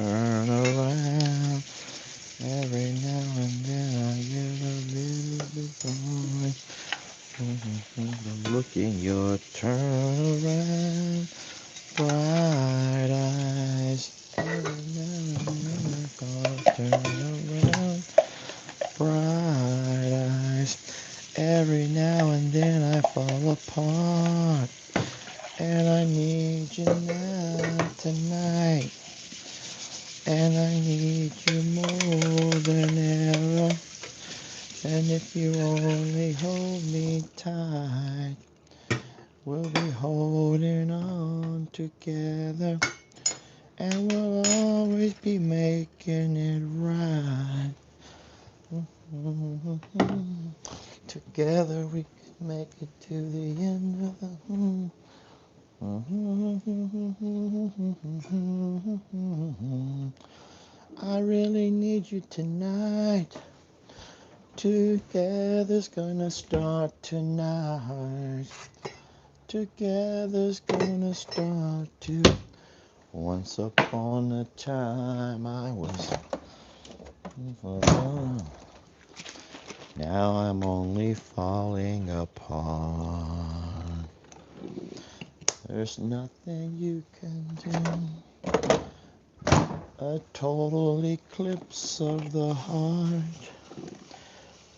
turn around. Every now and then I get a little bit bored. Look in your turnaround, bright eyes. Every now and then I gotta turn around, bright eyes. Every now and then I fall apart, and I need you now tonight, and I need you more than ever. And if you only hold me tight, we'll be holding on together, and we'll always be making it right. Together we can make it to the end of the I really need you tonight. Together's gonna start tonight. Together's gonna start to. Once upon a time I was. Now I'm only falling apart. There's nothing you can do. A total eclipse of the heart.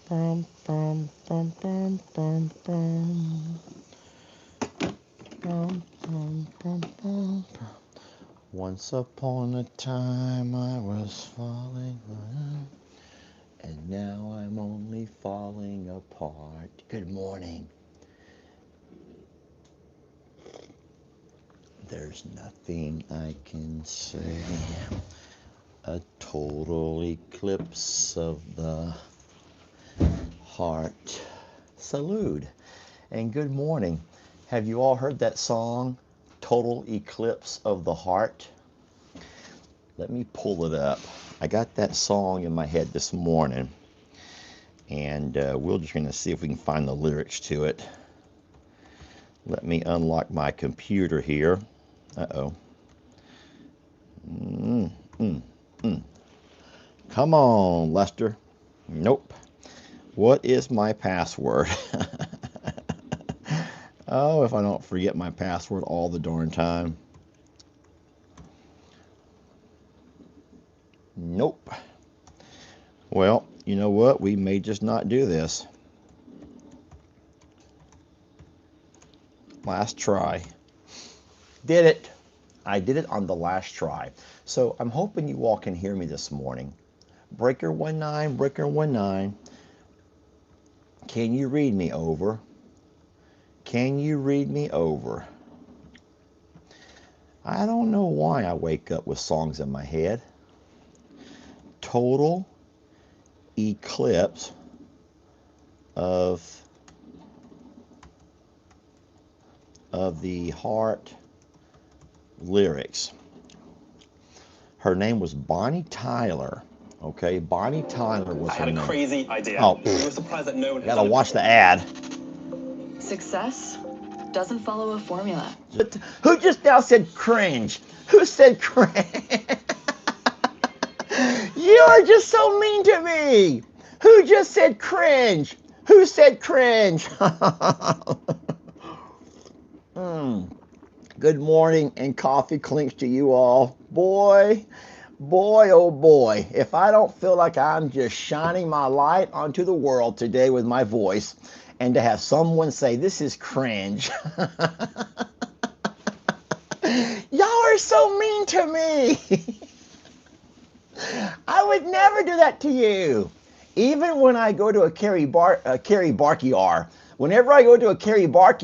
Bum, bum, bum, bum, bum, bum. Bum, bum, bum, bum, bum. Once upon a time I was falling apart, and now I'm only falling apart. Good morning. There's nothing I can say. A total eclipse of the heart. Salute and good morning. Have you all heard that song, Total Eclipse of the Heart? Let me pull it up. I got that song in my head this morning, and we're just going to see if we can find the lyrics to it. Let me unlock my computer here. Uh-oh. Come on, Lester. Nope. What is my password? Oh, if I don't forget my password all the darn time. Nope. Well, you know what? We may just not do this. Last try. Did it. I did it on the last try. So I'm hoping you all can hear me this morning. Breaker 19, breaker 19. Can you read me over? Can you read me over? I don't know why I wake up with songs in my head. Total eclipse of the heart lyrics. Her name was Bonnie Tyler. Okay, Bonnie Tyler was her name. I had a crazy idea. Oh, we were surprised that no one. Gotta watch the ad. Success doesn't follow a formula. Who just now said cringe? Who said cringe? You are just so mean to me. Who just said cringe? Who said cringe? Good morning and coffee clinks to you all. Boy, oh boy, if I don't feel like I'm just shining my light onto the world today with my voice, and to have someone say, this is cringe. Y'all are so mean to me. I would never do that to you. Even when I go to a karaoke bar, whenever I go to a karaoke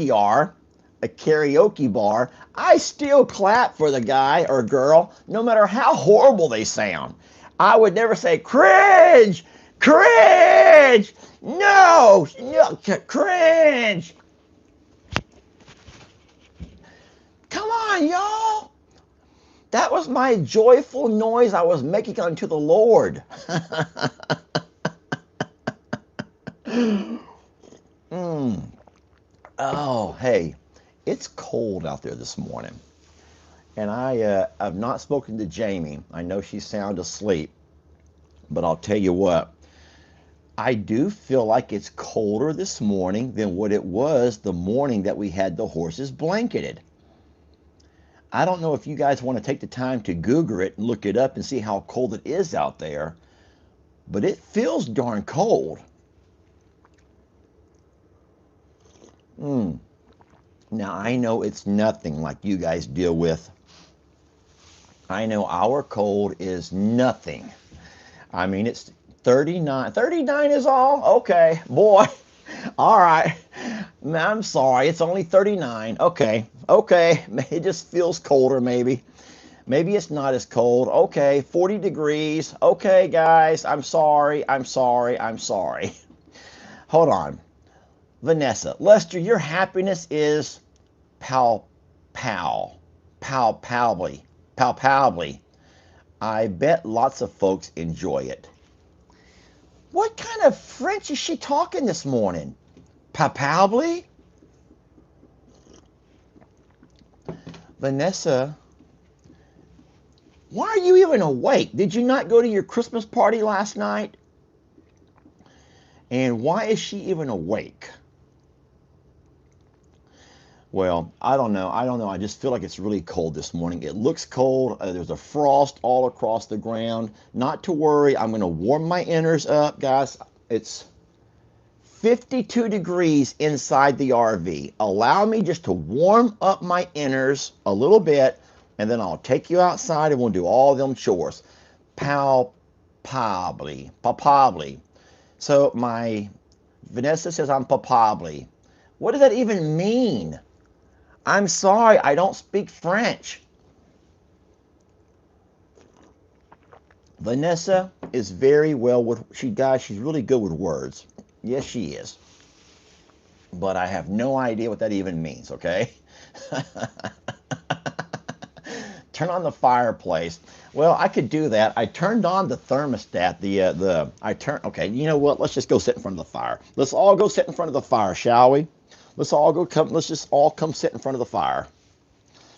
bar, I still clap for the guy or girl, no matter how horrible they sound. I would never say, cringe, cringe, no, cringe. Come on, y'all. That was my joyful noise I was making unto the Lord. Oh, hey, it's cold out there this morning. And I've not spoken to Jamie. I know she's sound asleep, but I'll tell you what, I do feel like it's colder this morning than what it was the morning that we had the horses blanketed. I don't know if you guys want to take the time to Google it and look it up and see how cold it is out there, but it feels darn cold. Now, I know it's nothing like you guys deal with. I know our cold is nothing. I mean, it's 39. 39 is all? Okay, boy. All right. I'm sorry. It's only 39. Okay. Okay. It just feels colder, maybe. Maybe it's not as cold. Okay. 40 degrees. Okay, guys. I'm sorry. I'm sorry. I'm sorry. Hold on. Vanessa. Lester, your happiness is palpably. Palpably. I bet lots of folks enjoy it. What kind of French is she talking this morning? Palpably? Vanessa, why are you even awake? Did you not go to your Christmas party last night? And why is she even awake? Well, I don't know. I don't know. I just feel like it's really cold this morning. It looks cold. There's a frost all across the ground. Not to worry. I'm going to warm my inners up, guys. It's 52 degrees inside the RV. Allow me just to warm up my inners a little bit, and then I'll take you outside and we'll do all them chores. Palpably. Palpably. So my Vanessa says I'm palpably. What does that even mean? I'm sorry, I don't speak French. Vanessa is very well with she's really good with words. Yes, she is. But I have no idea what that even means, okay? Turn on the fireplace. Well, I could do that. I turned on the thermostat. Okay, you know what? Let's just go sit in front of the fire. Let's all go sit in front of the fire, shall we? Let's just all come sit in front of the fire.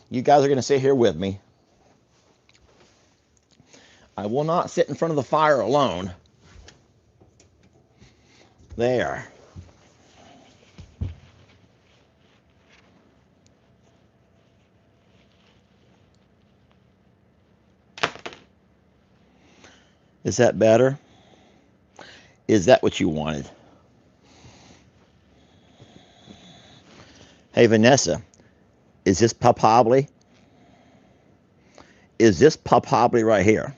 You guys are going to sit here with me. I will not sit in front of the fire alone. There. Is that better? Is that what you wanted? Hey, Vanessa, is this palpably? Is this palpably right here?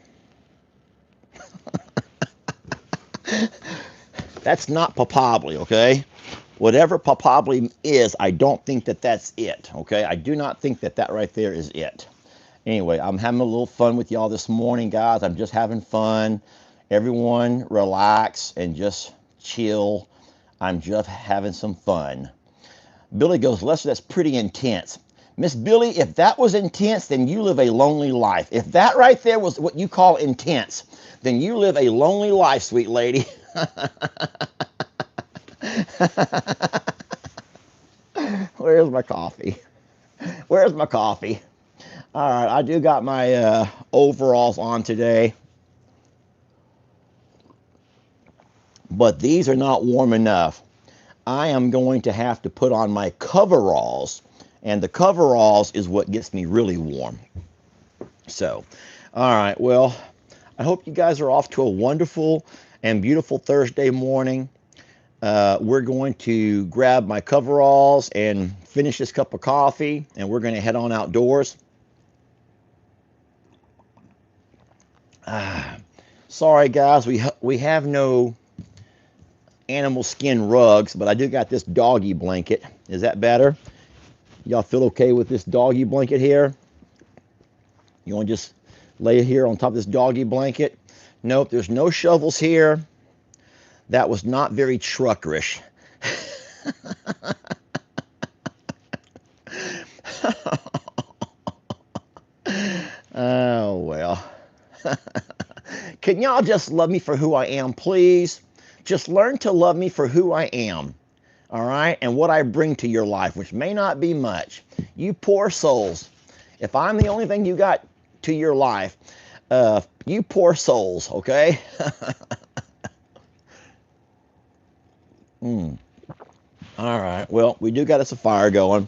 That's not palpably, okay? Whatever palpably is, I don't think that that's it, okay? I do not think that that right there is it. Anyway, I'm having a little fun with y'all this morning, guys. I'm just having fun. Everyone relax and just chill. I'm just having some fun. Billy goes, Lester, that's pretty intense. Miss Billy, if that was intense, then you live a lonely life. If that right there was what you call intense, then you live a lonely life, sweet lady. Where's my coffee? Where's my coffee? All right, I do got my overalls on today, but these are not warm enough. I am going to have to put on my coveralls, and the coveralls is what gets me really warm. So, all right, well, I hope you guys are off to a wonderful and beautiful Thursday morning. We're going to grab my coveralls and finish this cup of coffee, and we're going to head on outdoors. Sorry, guys, we have no animal skin rugs, but I do got this doggy blanket. Is that better? Y'all feel okay with this doggy blanket here? You want to just lay here on top of this doggy blanket? Nope, there's no shovels here. That was not very truckerish. Oh, well. Can y'all just love me for who I am, please? Just learn to love me for who I am, all right? And what I bring to your life, which may not be much. You poor souls. If I'm the only thing you got to your life, you poor souls, okay? All right, well, we do got us a fire going.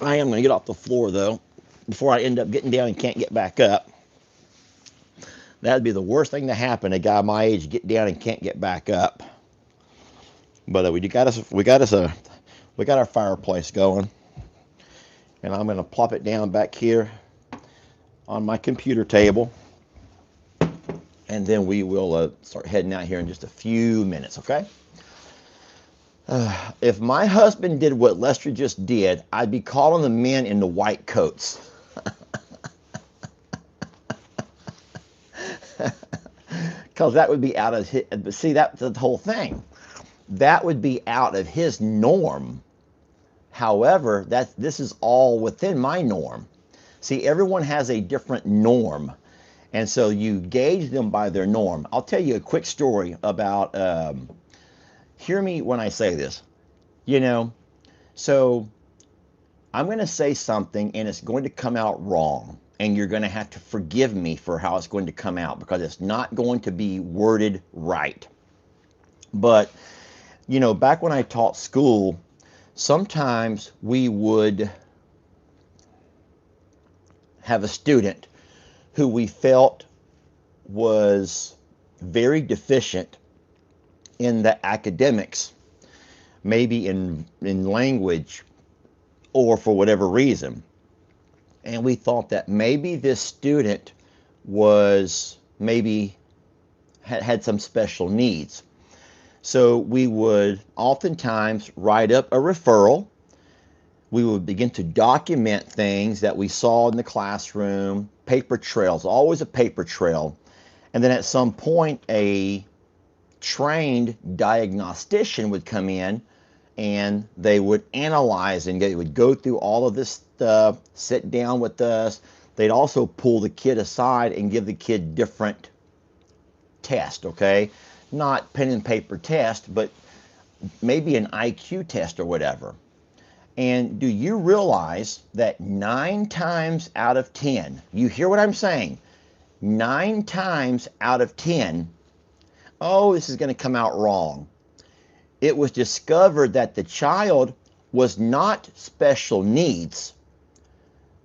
I am going to get off the floor, though, before I end up getting down and can't get back up. That'd be the worst thing to happen, a guy my age get down and can't get back up. But we got our fireplace going. And I'm going to plop it down back here on my computer table. And then we will start heading out here in just a few minutes, okay? If my husband did what Lester just did, I'd be calling the men in the white coats. Because that would be out of his, see, that's the whole thing. That would be out of his norm. However, this is all within my norm. See, everyone has a different norm. And so you gauge them by their norm. I'll tell you a quick story about, hear me when I say this. You know, so I'm going to say something and it's going to come out wrong. And you're going to have to forgive me for how it's going to come out because it's not going to be worded right. But, you know, back when I taught school, sometimes we would have a student who we felt was very deficient in the academics, maybe in language or for whatever reason. And we thought that maybe this student was maybe had some special needs. So we would oftentimes write up a referral. We would begin to document things that we saw in the classroom, paper trails, always a paper trail. And then at some point, a trained diagnostician would come in and they would analyze and they would go through all of this stuff, sit down with us. They'd also pull the kid aside and give the kid different tests, okay? Not pen and paper test, but maybe an IQ test or whatever. And do you realize that 9 times out of 10, you hear what I'm saying? 9 times out of 10, oh, this is going to come out wrong. It was discovered that the child was not special needs.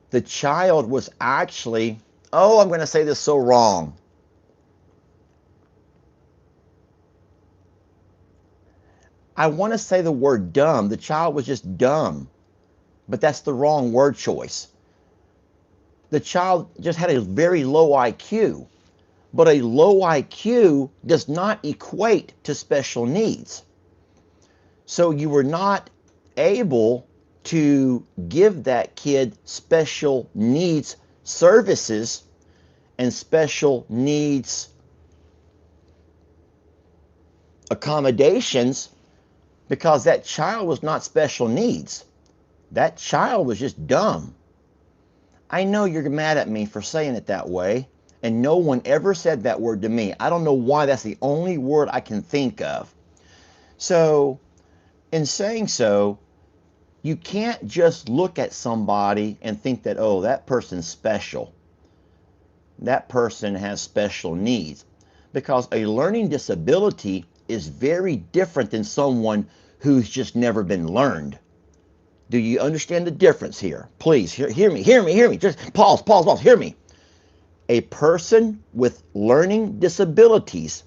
The child was actually, oh, I'm going to say this so wrong. I want to say the word dumb. The child was just dumb, but that's the wrong word choice. The child just had a very low IQ, but a low IQ does not equate to special needs. So you were not able to give that kid special needs services and special needs accommodations because that child was not special needs. That child was just dumb. I know you're mad at me for saying it that way, and no one ever said that word to me. I don't know why that's the only word I can think of. So, in saying so, you can't just look at somebody and think that, oh, that person's special. That person has special needs. Because a learning disability is very different than someone who's just never been learned. Do you understand the difference here? Please, hear me. Just pause, hear me. A person with learning disabilities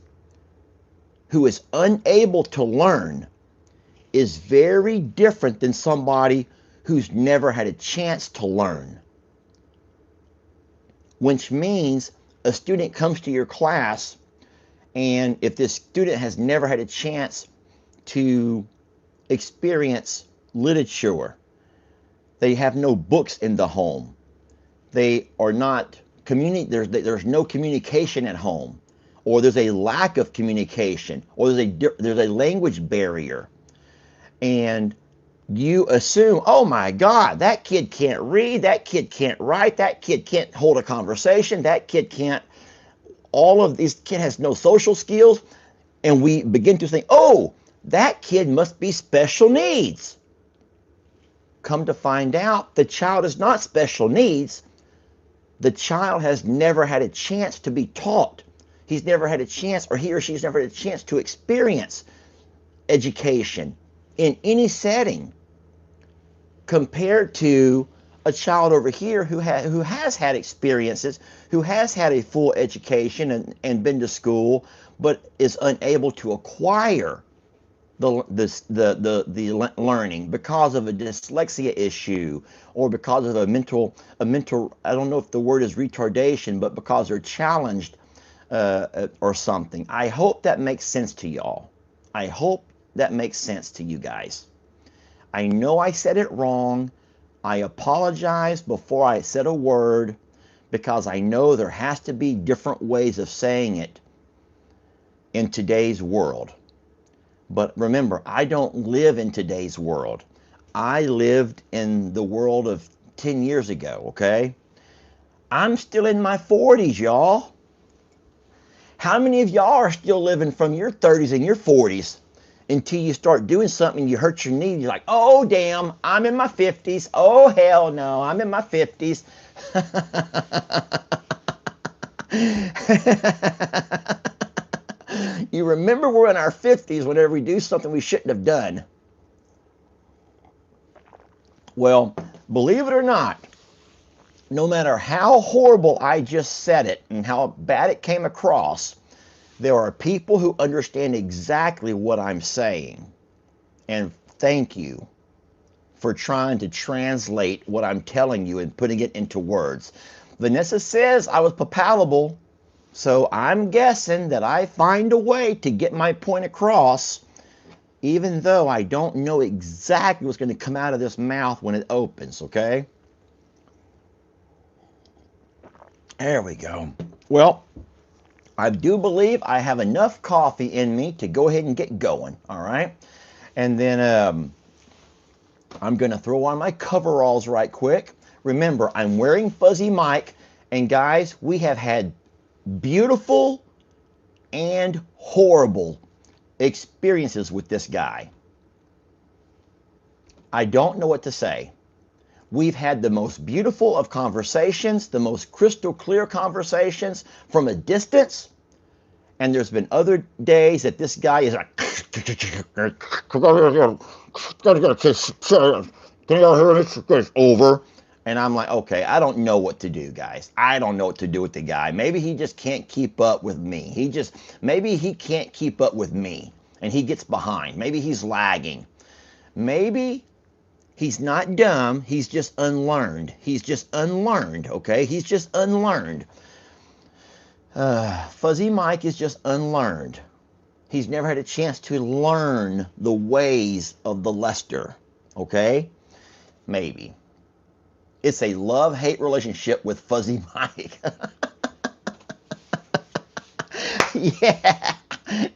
who is unable to learn is very different than somebody who's never had a chance to learn. Which means a student comes to your class, and if this student has never had a chance to experience literature, they have no books in the home, they are not there's no communication at home, or there's a lack of communication, or there's a language barrier, and you assume, oh my God, that kid can't read, that kid can't write, that kid can't hold a conversation, that kid can't, kid has no social skills, and we begin to think, oh, that kid must be special needs. Come to find out, the child is not special needs. The child has never had a chance to be taught. He's never had a chance, or he or she's never had a chance to experience education in any setting, compared to a child over here who has had experiences, who has had a full education and been to school, but is unable to acquire the learning because of a dyslexia issue, or because of a mental, I don't know if the word is retardation, but because they're challenged or something. I hope that makes sense to y'all. I hope that makes sense to you guys. I know I said it wrong. I apologize before I said a word, because I know there has to be different ways of saying it in today's world. But remember, I don't live in today's world. I lived in the world of 10 years ago, okay? I'm still in my 40s, y'all. How many of y'all are still living from your 30s and your 40s until you start doing something, you hurt your knee, you're like, oh, damn, I'm in my 50s. Oh, hell no, I'm in my 50s. You remember we're in our 50s whenever we do something we shouldn't have done. Well, believe it or not, no matter how horrible I just said it and how bad it came across, there are people who understand exactly what I'm saying. And thank you for trying to translate what I'm telling you and putting it into words. Vanessa says I was palatable, so I'm guessing that I find a way to get my point across, even though I don't know exactly what's going to come out of this mouth when it opens, okay? There we go. Well, I do believe I have enough coffee in me to go ahead and get going, all right? And then I'm going to throw on my coveralls right quick. Remember, I'm wearing Fuzzy Mike, and guys, we have had beautiful and horrible experiences with this guy. I don't know what to say. We've had the most beautiful of conversations, the most crystal clear conversations from a distance. And there's been other days that this guy is like, can y'all hear this? It's over. And I'm like, okay, I don't know what to do, guys. I don't know what to do with the guy. Maybe he just can't keep up with me. Maybe he can't keep up with me and he gets behind. Maybe he's lagging. Maybe he's not dumb. He's just unlearned. He's just unlearned, okay? He's just unlearned. Fuzzy Mike is just unlearned. He's never had a chance to learn the ways of the Lester, okay? Maybe. It's a love-hate relationship with Fuzzy Mike. Yeah,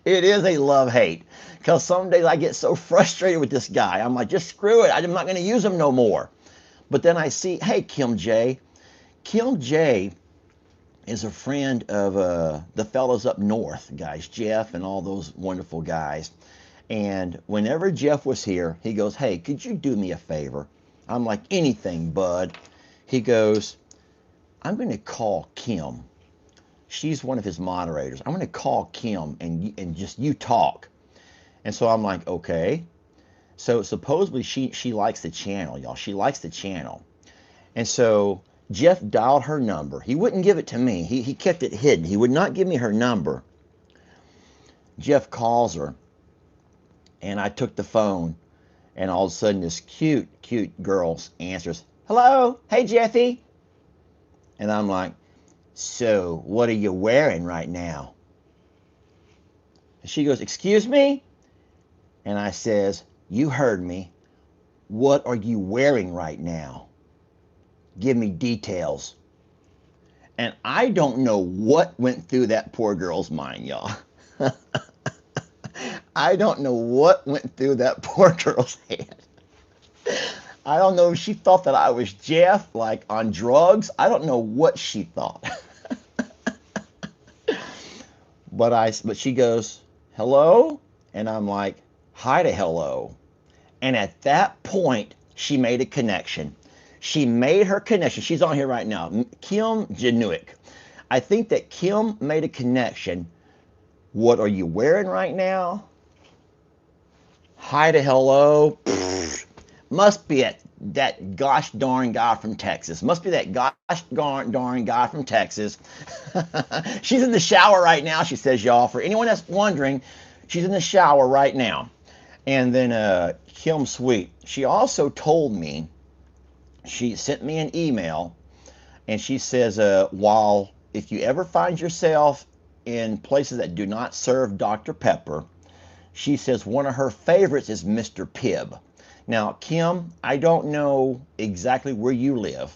it is a love-hate. Because some days I get so frustrated with this guy. I'm like, just screw it. I'm not going to use him no more. But then I see, hey, Kim J. Kim J is a friend of the fellows up north, guys, Jeff and all those wonderful guys. And whenever Jeff was here, he goes, hey, could you do me a favor? I'm like, anything, bud. He goes, I'm going to call Kim. She's one of his moderators. I'm going to call Kim and just you talk. And so I'm like, okay. So supposedly she likes the channel, y'all. She likes the channel. And so Jeff dialed her number. He wouldn't give it to me. He kept it hidden. He would not give me her number. Jeff calls her, and I took the phone, and all of a sudden this cute girl answers, hello, hey Jeffy. And I'm like, so what are you wearing right now? And she goes, excuse me? And I says, you heard me. What are you wearing right now? Give me details. And I don't know what went through that poor girl's mind, y'all. I don't know what went through that poor girl's head. I don't know if she thought that I was Jeff, like on drugs. I don't know what she thought. But she goes, hello? And I'm like, hi to hello. And at that point, she made a connection. She made her connection. She's on here right now. Kim Januik. I think that Kim made a connection. What are you wearing right now? Hi to hello. Pfft. Must be that gosh darn guy from Texas. Must be that gosh darn guy from Texas. She's in the shower right now, she says, y'all. For anyone that's wondering, she's in the shower right now. And then Kim Sweet, she also told me, she sent me an email, and she says, while if you ever find yourself in places that do not serve Dr. Pepper, she says one of her favorites is Mr. Pibb. Now, Kim, I don't know exactly where you live,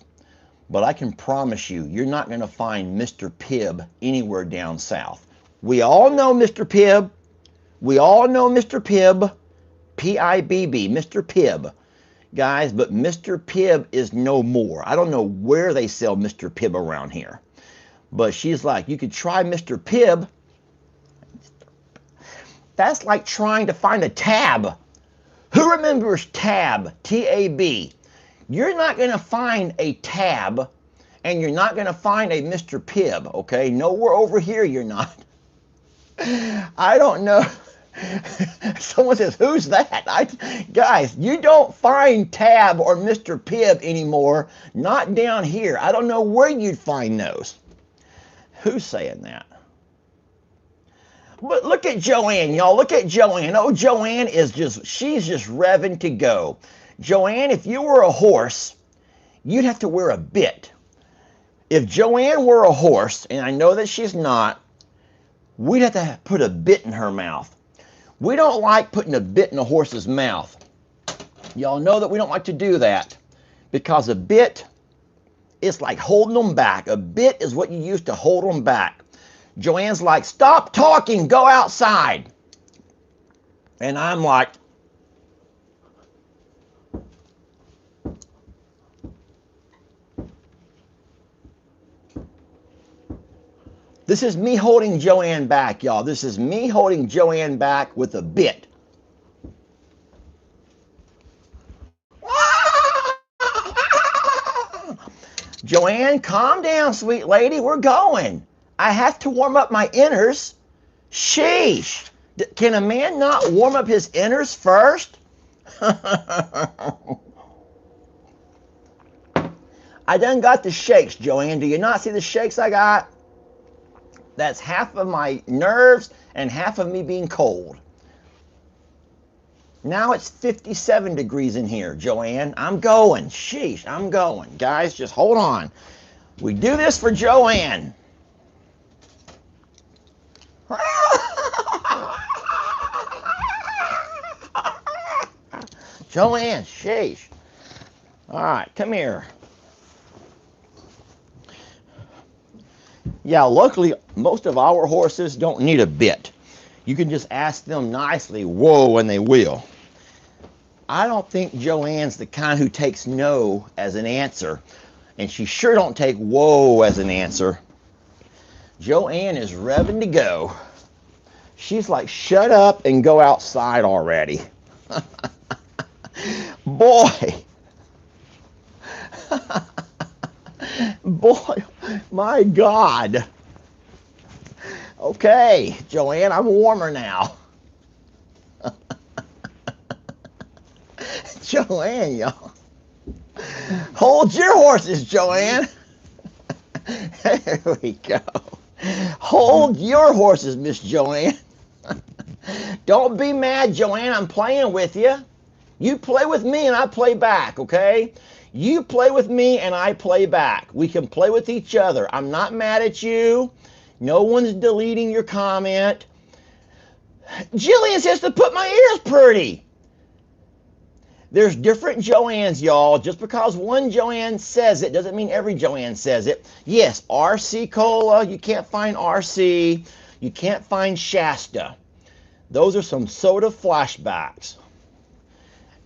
but I can promise you, you're not going to find Mr. Pibb anywhere down south. We all know Mr. Pibb. We all know Mr. Pibb. P-I-B-B, Mr. Pibb. Guys, but Mr. Pibb is no more. I don't know where they sell Mr. Pibb around here. But she's like, you could try Mr. Pibb. That's like trying to find a tab. Who remembers tab? T-A-B. You're not going to find a tab, and you're not going to find a Mr. Pibb, okay? Nowhere over here you're not. I don't know. Someone says, who's that? Guys, you don't find Tab or Mr. Pibb anymore. Not down here. I don't know where you'd find those. Who's saying that? But look at Joanne, y'all. Look at Joanne. Oh, Joanne she's just revving to go. Joanne, if you were a horse, you'd have to wear a bit. If Joanne were a horse, and I know that she's not, we'd have to put a bit in her mouth. We don't like putting a bit in a horse's mouth. Y'all know that we don't like to do that because a bit is like holding them back. A bit is what you use to hold them back. Joanne's like, stop talking, go outside. And I'm like, this is me holding Joanne back, y'all. This is me holding Joanne back with a bit. Joanne, calm down, sweet lady. We're going. I have to warm up my inners. Sheesh. Can a man not warm up his inners first? I done got the shakes, Joanne. Do you not see the shakes I got? That's half of my nerves and half of me being cold. Now it's 57 degrees in here, Joanne. I'm going. Sheesh, I'm going. Guys, just hold on. We do this for Joanne. Joanne, sheesh. All right, come here. Yeah, luckily, most of our horses don't need a bit. You can just ask them nicely, whoa, and they will. I don't think Joanne's the kind who takes no as an answer, and she sure don't take whoa as an answer. Joanne is revving to go. She's like, shut up and go outside already. Boy. Boy, my God. Okay, Joanne, I'm warmer now. Joanne, y'all. Hold your horses, Joanne. There we go. Hold your horses, Miss Joanne. Don't be mad, Joanne. I'm playing with you. You play with me and I play back, okay? You play with me and I play back. We can play with each other. I'm not mad at you. No one's deleting your comment. Jillian says to put my ears pretty. There's different Joannes, y'all. Just because one Joanne says it doesn't mean every Joanne says it. Yes, RC Cola, you can't find RC. You can't find Shasta. Those are some soda flashbacks.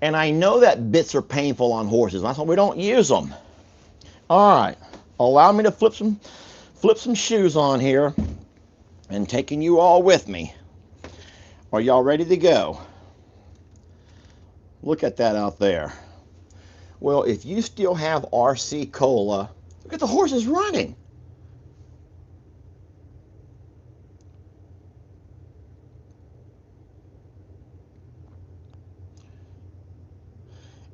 And I know that bits are painful on horses. That's why we don't use them. All right, allow me to flip some shoes on here and taking you all with me. Are y'all ready to go? Look at that out there. Well, if you still have RC Cola, look at the horses running.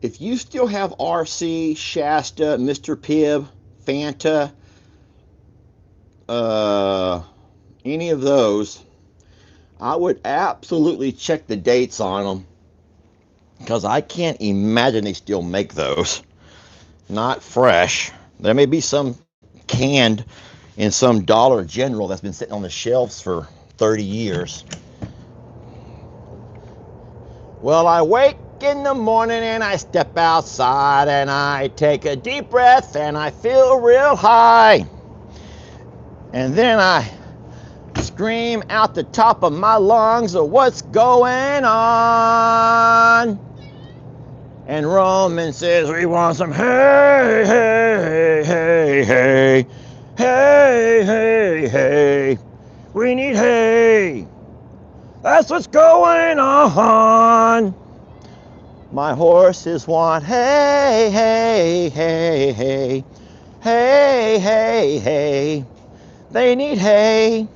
If you still have RC, Shasta, Mr. Pibb, Fanta, any of those, I would absolutely check the dates on them because I can't imagine they still make those. Not fresh. There may be some canned in some Dollar General that's been sitting on the shelves for 30 years. Well, I wake in the morning and I step outside and I take a deep breath and I feel real high. And then I scream out the top of my lungs of what's going on. And Roman says we want some hey, hey, hey, hey, hey, hey, hey. We need hay. That's what's going on. My horses want hay, hay, hay, hay, hay, hay, hay. They need hay.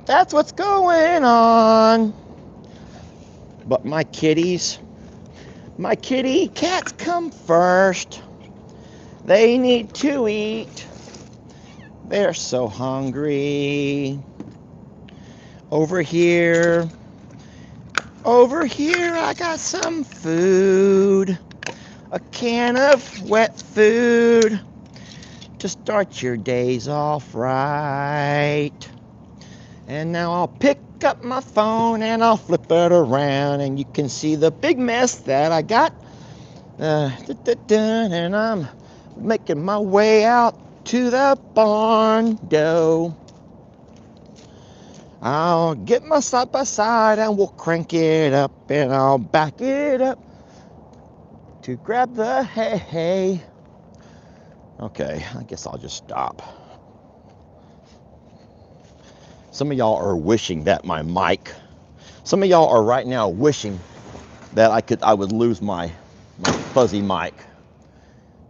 That's what's going on. But my kitty cats come first. They need to eat. They're so hungry. Over here, I got some food. A can of wet food to start your days off right. And now I'll pick up my phone and I'll flip it around and you can see the big mess that I got. And I'm making my way out to the barn door. I'll get my side by side and we'll crank it up and I'll back it up to grab the hay. Okay, I guess I'll just stop. Some of y'all are wishing that some of y'all are right now wishing that I would lose my fuzzy mic.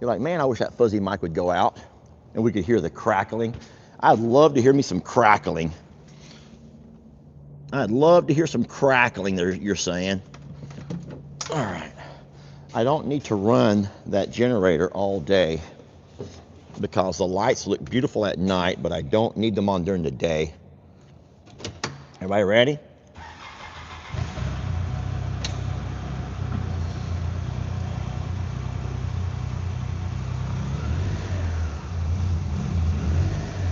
You're like, man, I wish that fuzzy mic would go out and we could hear the crackling. I'd love to hear me some crackling. I'd love to hear some crackling there, you're saying. All right. I don't need to run that generator all day because the lights look beautiful at night, but I don't need them on during the day. Everybody ready?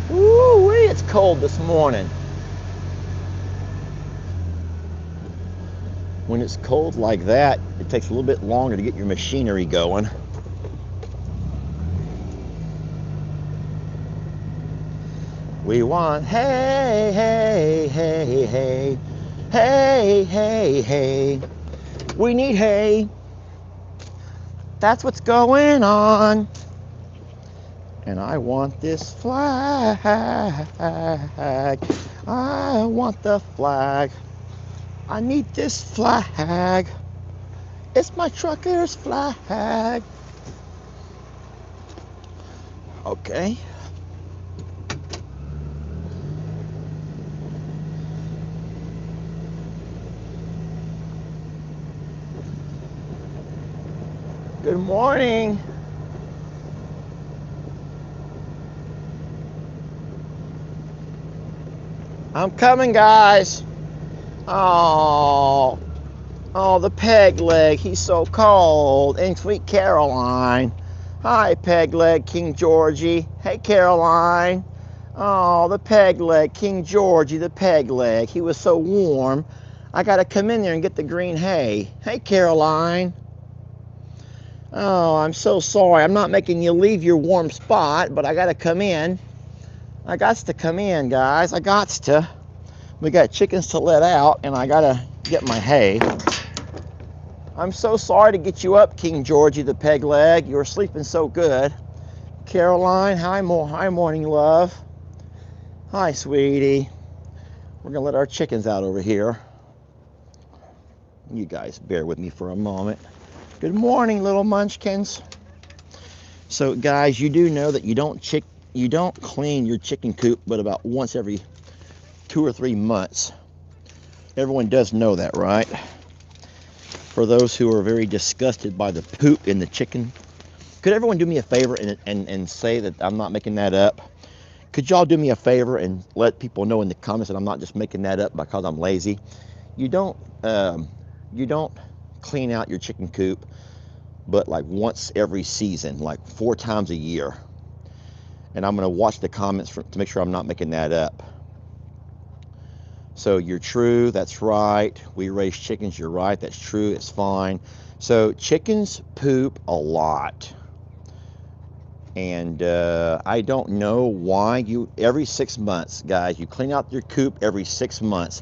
Woo-wee, it's cold this morning. When it's cold like that, it takes a little bit longer to get your machinery going. We want hay, hay, hay, hay, hay, hay, hay. We need hay. That's what's going on. And I want this flag. I want the flag. I need this flag. It's my trucker's flag. Okay. Good morning. I'm coming, guys. Oh, the peg leg. He's so cold. And sweet Caroline. Hi, peg leg, King Georgie. Hey, Caroline. Oh, the peg leg, King Georgie, the peg leg. He was so warm. I got to come in there and get the green hay. Hey, Caroline. Oh, I'm so sorry. I'm not making you leave your warm spot, but I got to come in. I got to come in, guys. I got to. We got chickens to let out, and I got to get my hay. I'm so sorry to get you up, King Georgie the peg leg. You were sleeping so good. Caroline, hi morning love. Hi, sweetie. We're going to let our chickens out over here. You guys bear with me for a moment. Good morning, little munchkins. So guys, you do know that you don't clean your chicken coop but about once every 2 or 3 months. Everyone does know that, right? For those who are very disgusted by the poop in the chicken, could everyone do me a favor and say that I'm not making that up? Could y'all do me a favor and let people know in the comments that I'm not just making that up because I'm lazy? You don't clean out your chicken coop but like once every season, like 4 times a year. And I'm going to watch the comments to make sure I'm not making that up. So you're true, that's right. We raise chickens, you're right, that's true, it's fine. So chickens poop a lot. And I don't know why every 6 months, guys, you clean out your coop every 6 months.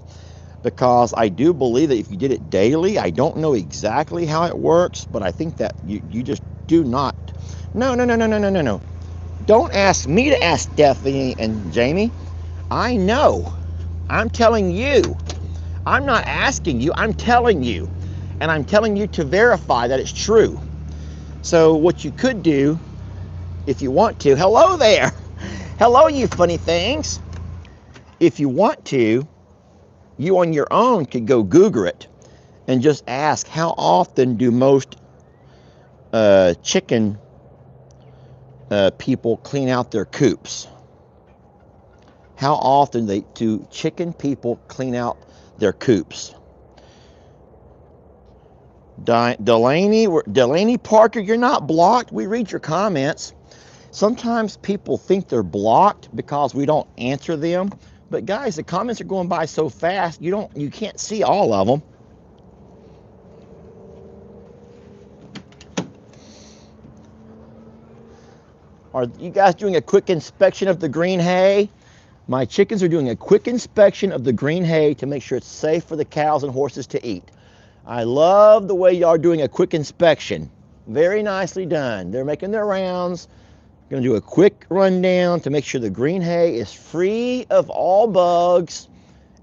Because I do believe that if you did it daily, I don't know exactly how it works, but I think that you just do not. No. Don't ask me to ask Stephanie and Jamie. I know. I'm telling you. I'm not asking you, I'm telling you. And I'm telling you to verify that it's true. So what you could do, if you want to, hello there. Hello, you funny things. If you want to, you on your own could go Google it and just ask, how often do most chicken people clean out their coops? How often do chicken people clean out their coops? Delaney Parker, you're not blocked. We read your comments. Sometimes people think they're blocked because we don't answer them. But guys, the comments are going by so fast, you can't see all of them. Are you guys doing a quick inspection of the green hay? My chickens are doing a quick inspection of the green hay to make sure it's safe for the cows and horses to eat. I love the way y'all are doing a quick inspection. Very nicely done. They're making their rounds. Going to do a quick rundown to make sure the green hay is free of all bugs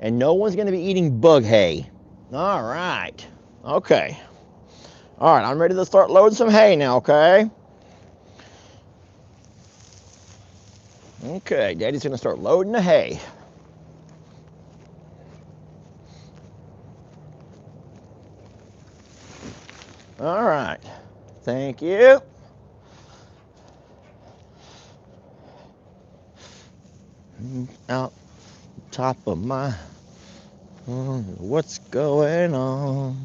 and no one's going to be eating bug hay. All right. Okay. All right, I'm ready to start loading some hay now, okay? Okay, Daddy's going to start loading the hay. All right. Thank you. Out top of my, what's going on?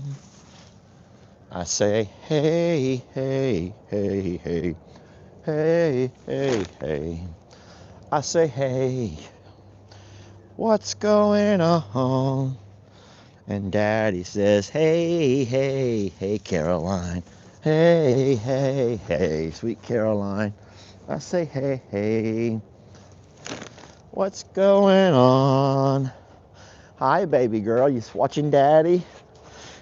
I say, hey, hey, hey, hey, hey, hey, hey. I say, hey, what's going on? And Daddy says, hey, hey, hey, Caroline. Hey, hey, hey, sweet Caroline. I say, hey, hey, what's going on? Hi, baby girl, you watching Daddy?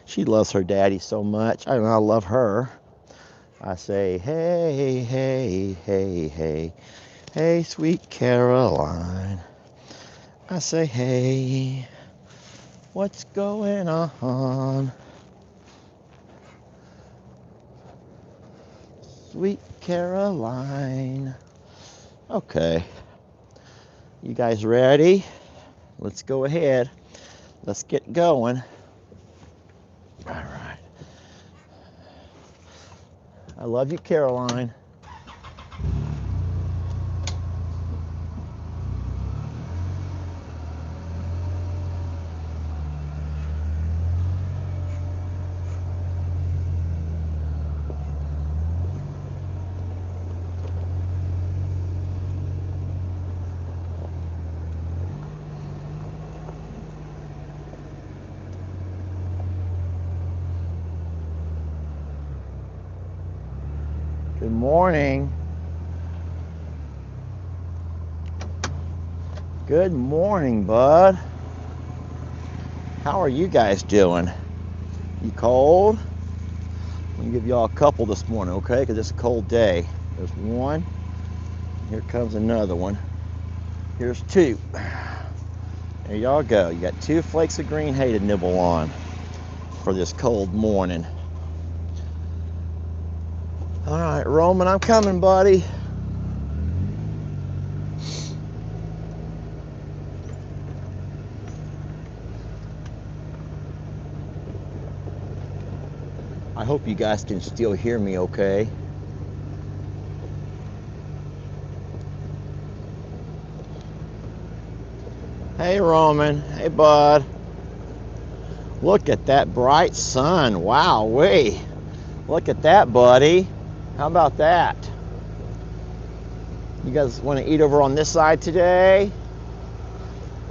She loves her daddy so much. I love her. I say, hey, hey, hey, hey, hey, sweet Caroline. I say, hey, what's going on? Sweet Caroline. Okay. You guys ready? Let's go ahead. Let's get going. All right. I love you, Caroline. Good morning. Good morning, bud. How are you guys doing? You cold? I'm gonna give y'all a couple this morning, okay? Because it's a cold day. There's one. Here comes another one. Here's two. There y'all go. You got 2 flakes of green hay to nibble on for this cold morning. right, Roman, I'm coming, buddy. I hope you guys can still hear me okay. Hey, Roman. Hey, bud. Look at that bright sun. Wow-wee. Look at that, buddy. How about that? You guys want to eat over on this side today?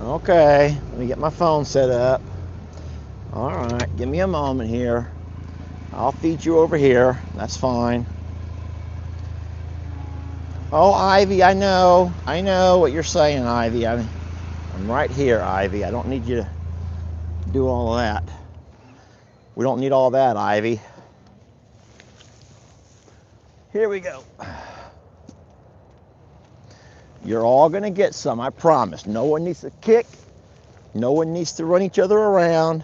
Okay, let me get my phone set up. All right, give me a moment here. I'll feed you over here. That's fine. Oh, Ivy, I know what you're saying, Ivy. I'm right here, Ivy. I don't need you to do all of that. We don't need all that, Ivy. Here we go. You're all gonna get some, I promise. No one needs to kick. No one needs to run each other around.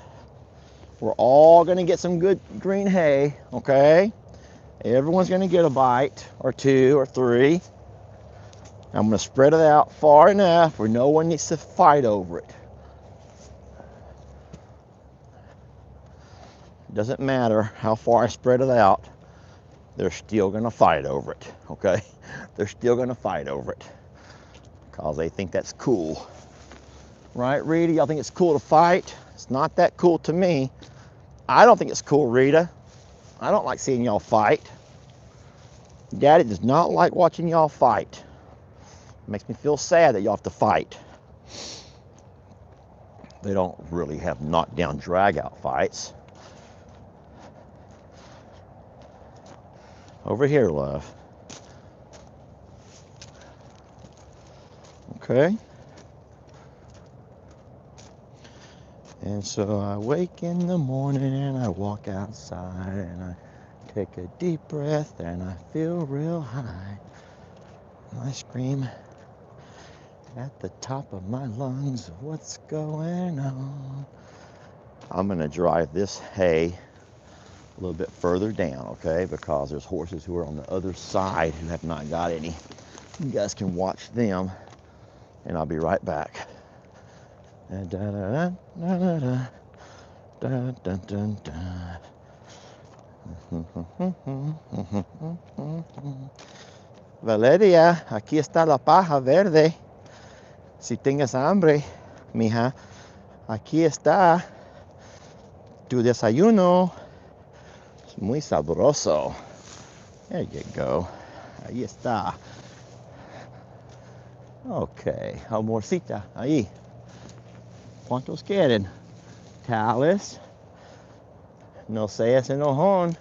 We're all gonna get some good green hay, okay? Everyone's gonna get a bite, or two, or three. I'm gonna spread it out far enough where no one needs to fight over it. Doesn't matter how far I spread it out, they're still gonna fight over it, okay? They're still gonna fight over it because they think that's cool. Right, Rita? Y'all think it's cool to fight? It's not that cool to me. I don't think it's cool, Rita. I don't like seeing y'all fight. Daddy does not like watching y'all fight. It makes me feel sad that y'all have to fight. They don't really have knockdown, drag-out fights. Over here, love. Okay. And so I wake in the morning and I walk outside and I take a deep breath and I feel real high. And I scream at the top of my lungs, what's going on? I'm gonna drive this hay a little bit further down, okay? Because there's horses who are on the other side who have not got any. You guys can watch them and I'll be right back. Valeria, aquí está la paja verde. Si tienes hambre, mija, aquí está tu desayuno. Es muy sabroso. There you go. Ahí está. Okay, amorcita, ahí. ¿Cuántos quieren? Talis. No seas enojón.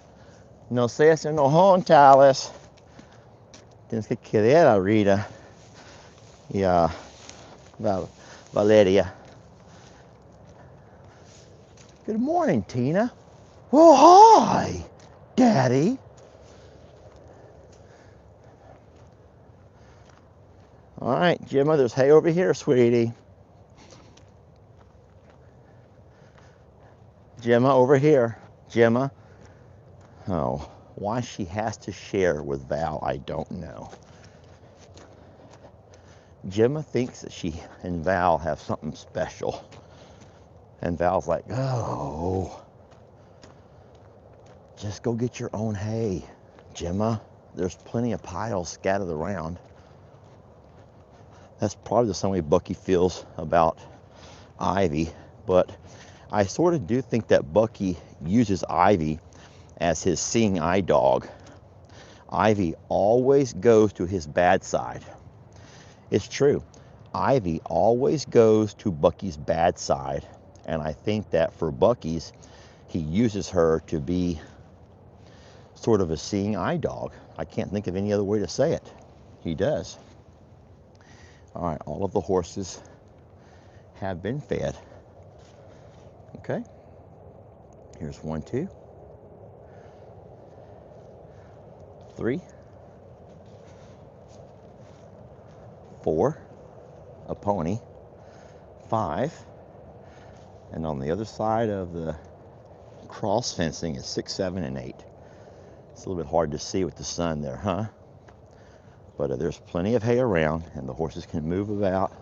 No seas enojón, Talis. Tienes que querer a Rita y a Valeria. Good morning, Tina. Well, hi, Daddy. All right, Gemma, there's hay over here, sweetie. Gemma, over here. Gemma. Oh, why she has to share with Val, I don't know. Gemma thinks that she and Val have something special. And Val's like, oh, just go get your own hay, Gemma. There's plenty of piles scattered around. That's probably the same way Bucky feels about Ivy, but I sort of do think that Bucky uses Ivy as his seeing eye dog. Ivy always goes to his bad side. It's true. Ivy always goes to Bucky's bad side, and I think that for Bucky's, he uses her to be sort of a seeing eye dog. I can't think of any other way to say it. He does. All right, all of the horses have been fed. Okay, here's 1, 2, 3, 4, a pony, 5, and on the other side of the cross fencing is 6, 7, and 8. It's a little bit hard to see with the sun there, huh? But there's plenty of hay around, and the horses can move about,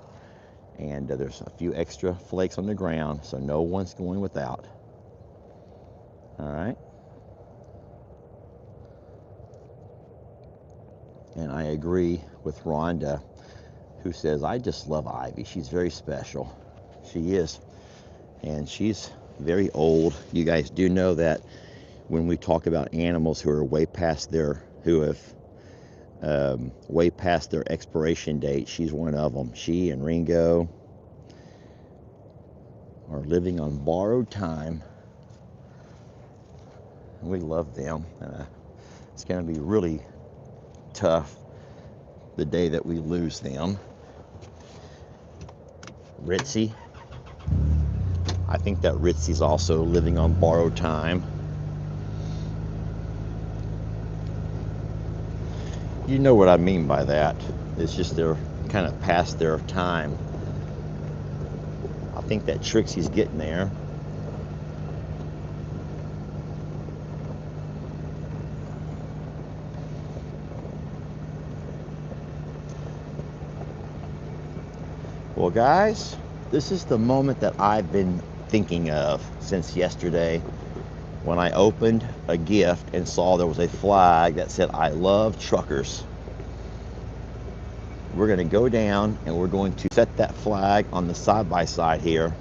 and there's a few extra flakes on the ground, so no one's going without. All right. And I agree with Rhonda, who says, I just love Ivy. She's very special. She is. And she's very old. You guys do know that when we talk about animals who are way past their, who have way past their expiration date, she's one of them. She and Ringo are living on borrowed time. We love them. It's going to be really tough the day that we lose them. Ritzy. I think that Ritzy's also living on borrowed time. You know what I mean by that. It's just they're kind of past their time. I think that Trixie's getting there. Well, guys, this is the moment that I've been thinking of since yesterday when I opened a gift and saw there was a flag that said, I love truckers. We're going to go down and we're going to set that flag on the side-by-side here,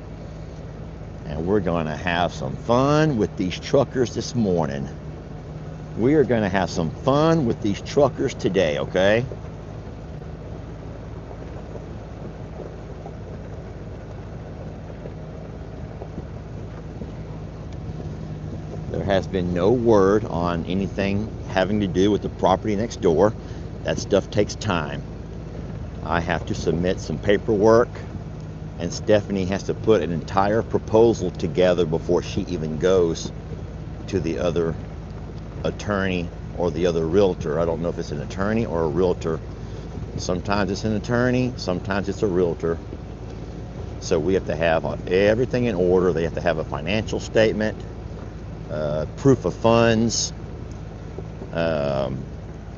and we're going to have some fun with these truckers this morning. We are going to have some fun with these truckers today, okay? There has been no word on anything having to do with the property next door. That stuff takes time. I have to submit some paperwork, and Stephanie has to put an entire proposal together before she even goes to the other attorney or the other realtor. I don't know if it's an attorney or a realtor. Sometimes it's an attorney, sometimes it's a realtor. So we have to have everything in order. They have to have a financial statement, proof of funds,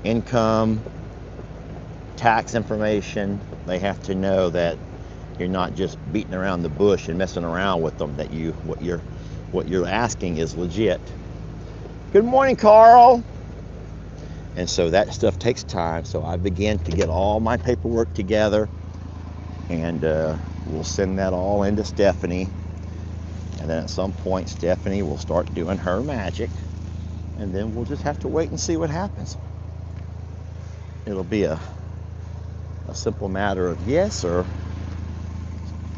income, tax information. They have to know that you're not just beating around the bush and messing around with them, that what you're asking is legit. Good morning, Carl. And so that stuff takes time. So I began to get all my paperwork together, and we'll send that all into Stephanie. And then at some point, Stephanie will start doing her magic, and then we'll just have to wait and see what happens. It'll be a simple matter of yes, or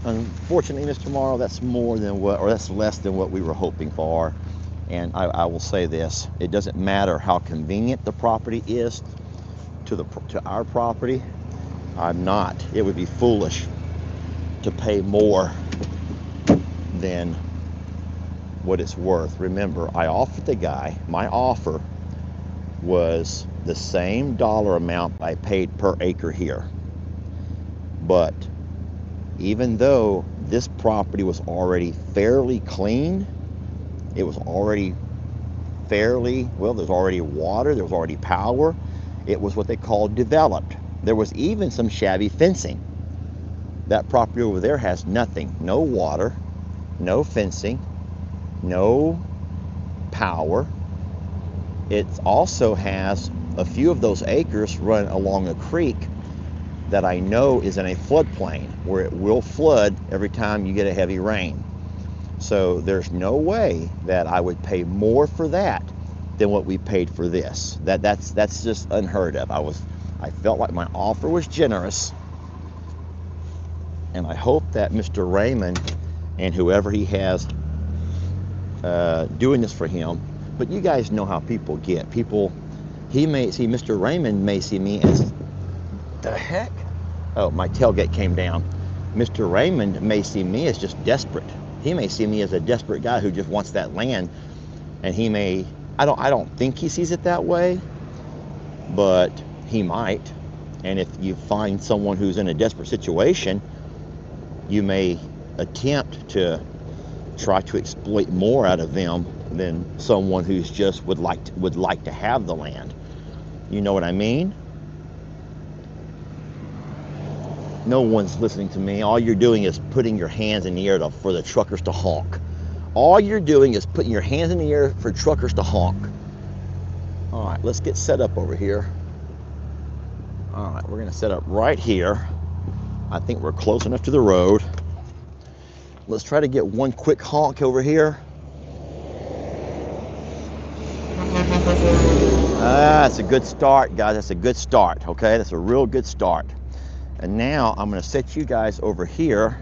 unfortunately, Mr. Morrow, that's more than what, or that's less than what we were hoping for. And I will say this: it doesn't matter how convenient the property is to our property. It would be foolish to pay more than what it's worth. Remember, I offered the guy, my offer was the same dollar amount I paid per acre here. But even though this property was already fairly clean, it was already fairly, well, there's already water, there was already power. It was what they call developed. There was even some shabby fencing. That property over there has nothing. No water, no fencing, no power. It also has a few of those acres run along a creek that I know is in a floodplain where it will flood every time you get a heavy rain. So there's no way that I would pay more for that than what we paid for this. That's just unheard of. I felt like my offer was generous, and I hope that Mr. Raymond and whoever he has doing this for him. But you guys know how people get. Mr. Raymond may see me as, the heck? Oh, my tailgate came down. Mr. Raymond may see me as just desperate. He may see me as a desperate guy who just wants that land, and I don't think he sees it that way, but he might. And if you find someone who's in a desperate situation, you may attempt to try to exploit more out of them than someone who's just would like to have the land. You know what I mean? No one's listening to me. All you're doing is putting your hands in the air for the truckers to honk. All you're doing is putting your hands in the air for truckers to honk. All right, let's get set up over here. All right, we're gonna set up right here. I think we're close enough to the road. Let's try to get one quick honk over here. That's a good start, guys. That's a good start, okay? That's a real good start. And now I'm gonna set you guys over here.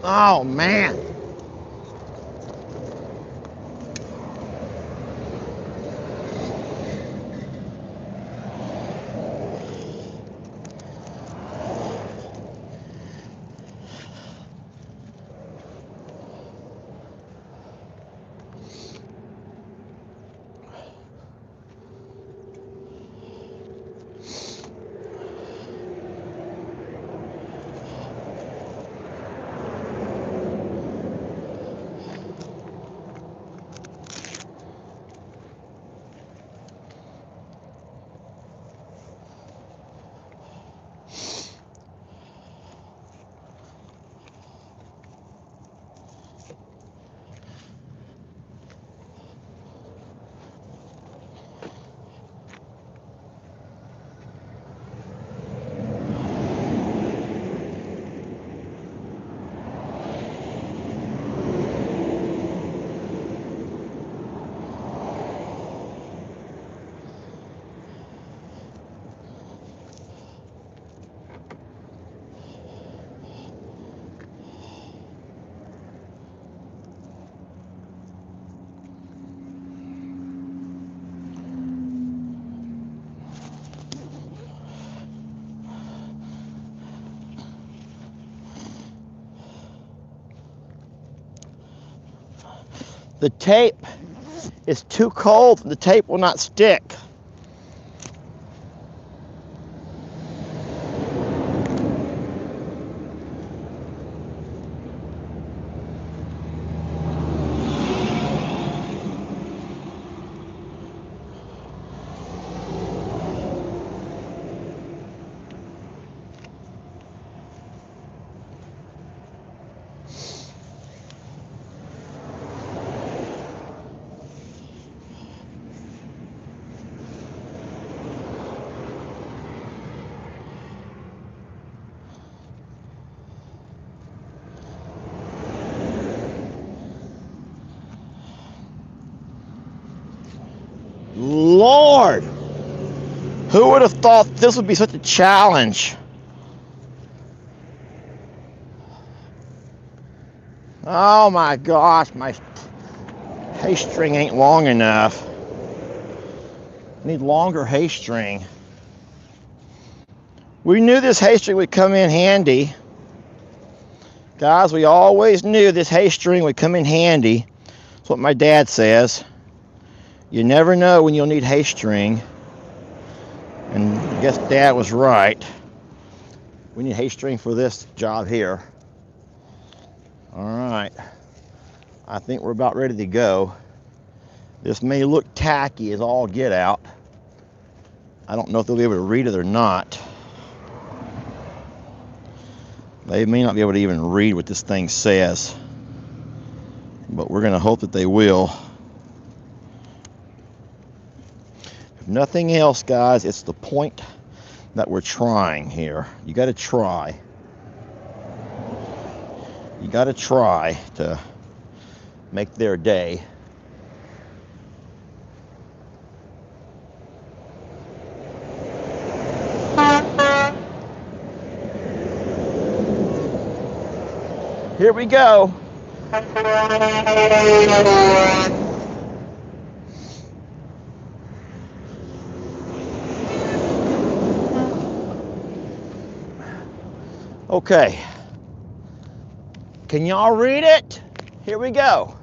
Oh man. The tape is too cold. The tape will not stick. Lord, who would have thought this would be such a challenge? Oh my gosh, my hay string ain't long enough. I need longer hay string. We knew this hay string would come in handy. Guys, we always knew this hay string would come in handy. That's what my dad says. You never know when you'll need hay string. And I guess Dad was right. We need hay string for this job here. All right. I think we're about ready to go. This may look tacky as all get out. I don't know if they'll be able to read it or not. They may not be able to even read what this thing says. But we're going to hope that they will. If nothing else, guys, it's the point that we're trying here. You got to try. You got to try to make their day. Here we go. Okay. Can y'all read it? Here we go.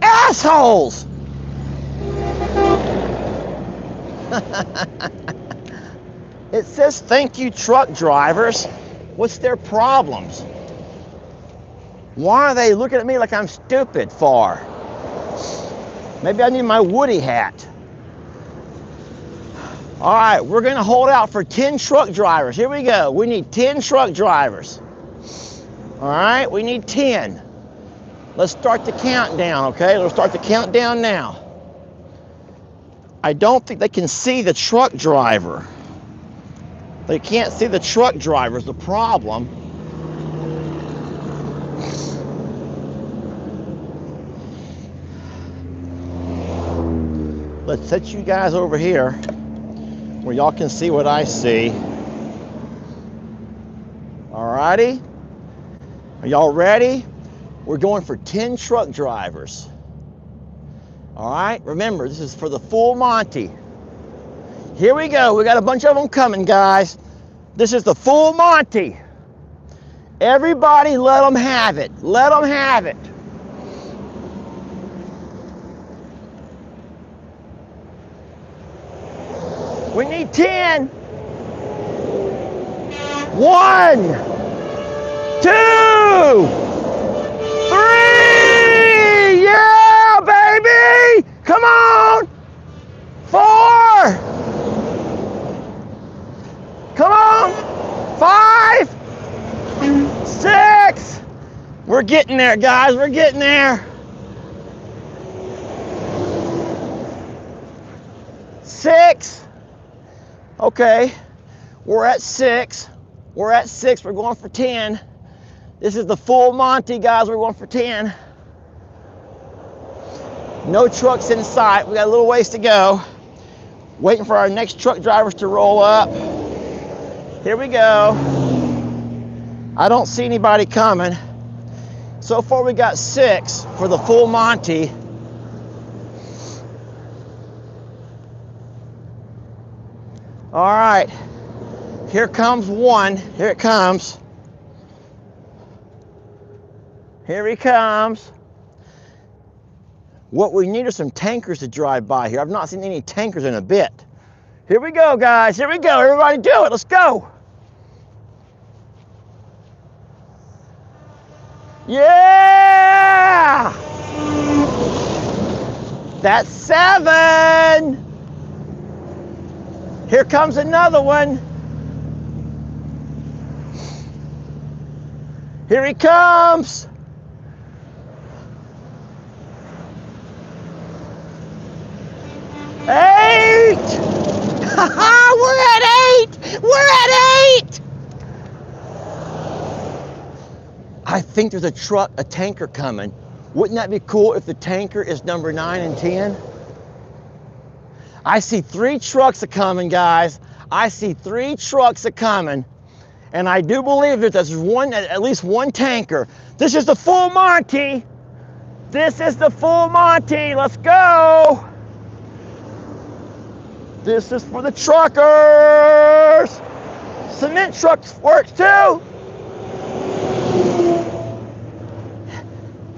Assholes! It says thank you, truck drivers. What's their problems? Why are they looking at me like I'm stupid for? Maybe I need my Woody hat. All right, we're gonna hold out for 10 truck drivers. Here we go. We need 10 truck drivers. All right, we need 10. Let's start the countdown, okay? Let's start the countdown now. I don't think they can see the truck driver. They can't see the truck driver is the problem. Let's set you guys over here where y'all can see what I see. Alrighty? Are y'all ready? We're going for 10 truck drivers. All right, remember, this is for the full Monty. Here we go. We got a bunch of them coming, guys. This is the full Monty. Everybody let them have it. Let them have it. We need 10. 1, 2, 3. Yeah, baby. Come on. 4. Come on. 5, 6. We're getting there, guys. We're getting there. 6. Okay. We're at 6. We're at 6. We're going for 10. This is the full Monty, guys. We're going for 10. No trucks in sight. We got a little ways to go. Waiting for our next truck drivers to roll up. Here we go. I don't see anybody coming. So far we got 6 for the full Monty. All right. Here comes 1. Here it comes. Here he comes. What we need are some tankers to drive by here. I've not seen any tankers in a bit. Here we go, guys. Here we go. Everybody do it. Let's go. Yeah! That's 7. Here comes another one. Here he comes. We're at 8! I think there's a tanker coming. Wouldn't that be cool if the tanker is number 9 and 10? I see 3 trucks a coming, guys. I see 3 trucks a coming. And I do believe that there's at least one tanker. This is the full Monty. This is the full Monty. Let's go. This is for the truckers. Cement trucks works too.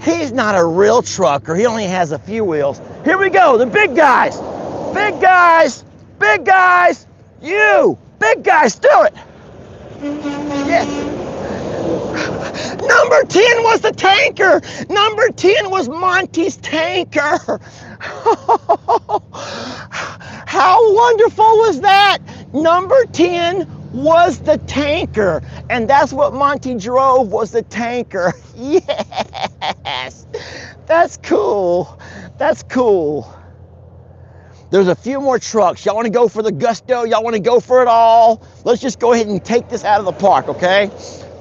He's not a real trucker. He only has a few wheels. Here we go, the big guys. Big guys, big guys. You, big guys, do it. Yes. Number 10 was the tanker. Number 10 was Monty's tanker. How wonderful was that? Number 10 was the tanker, and that's what Monty drove, was the tanker. Yes, that's cool. That's cool. There's a few more trucks. Y'all want to go for the gusto? Y'all want to go for it all? Let's just go ahead and take this out of the park, okay?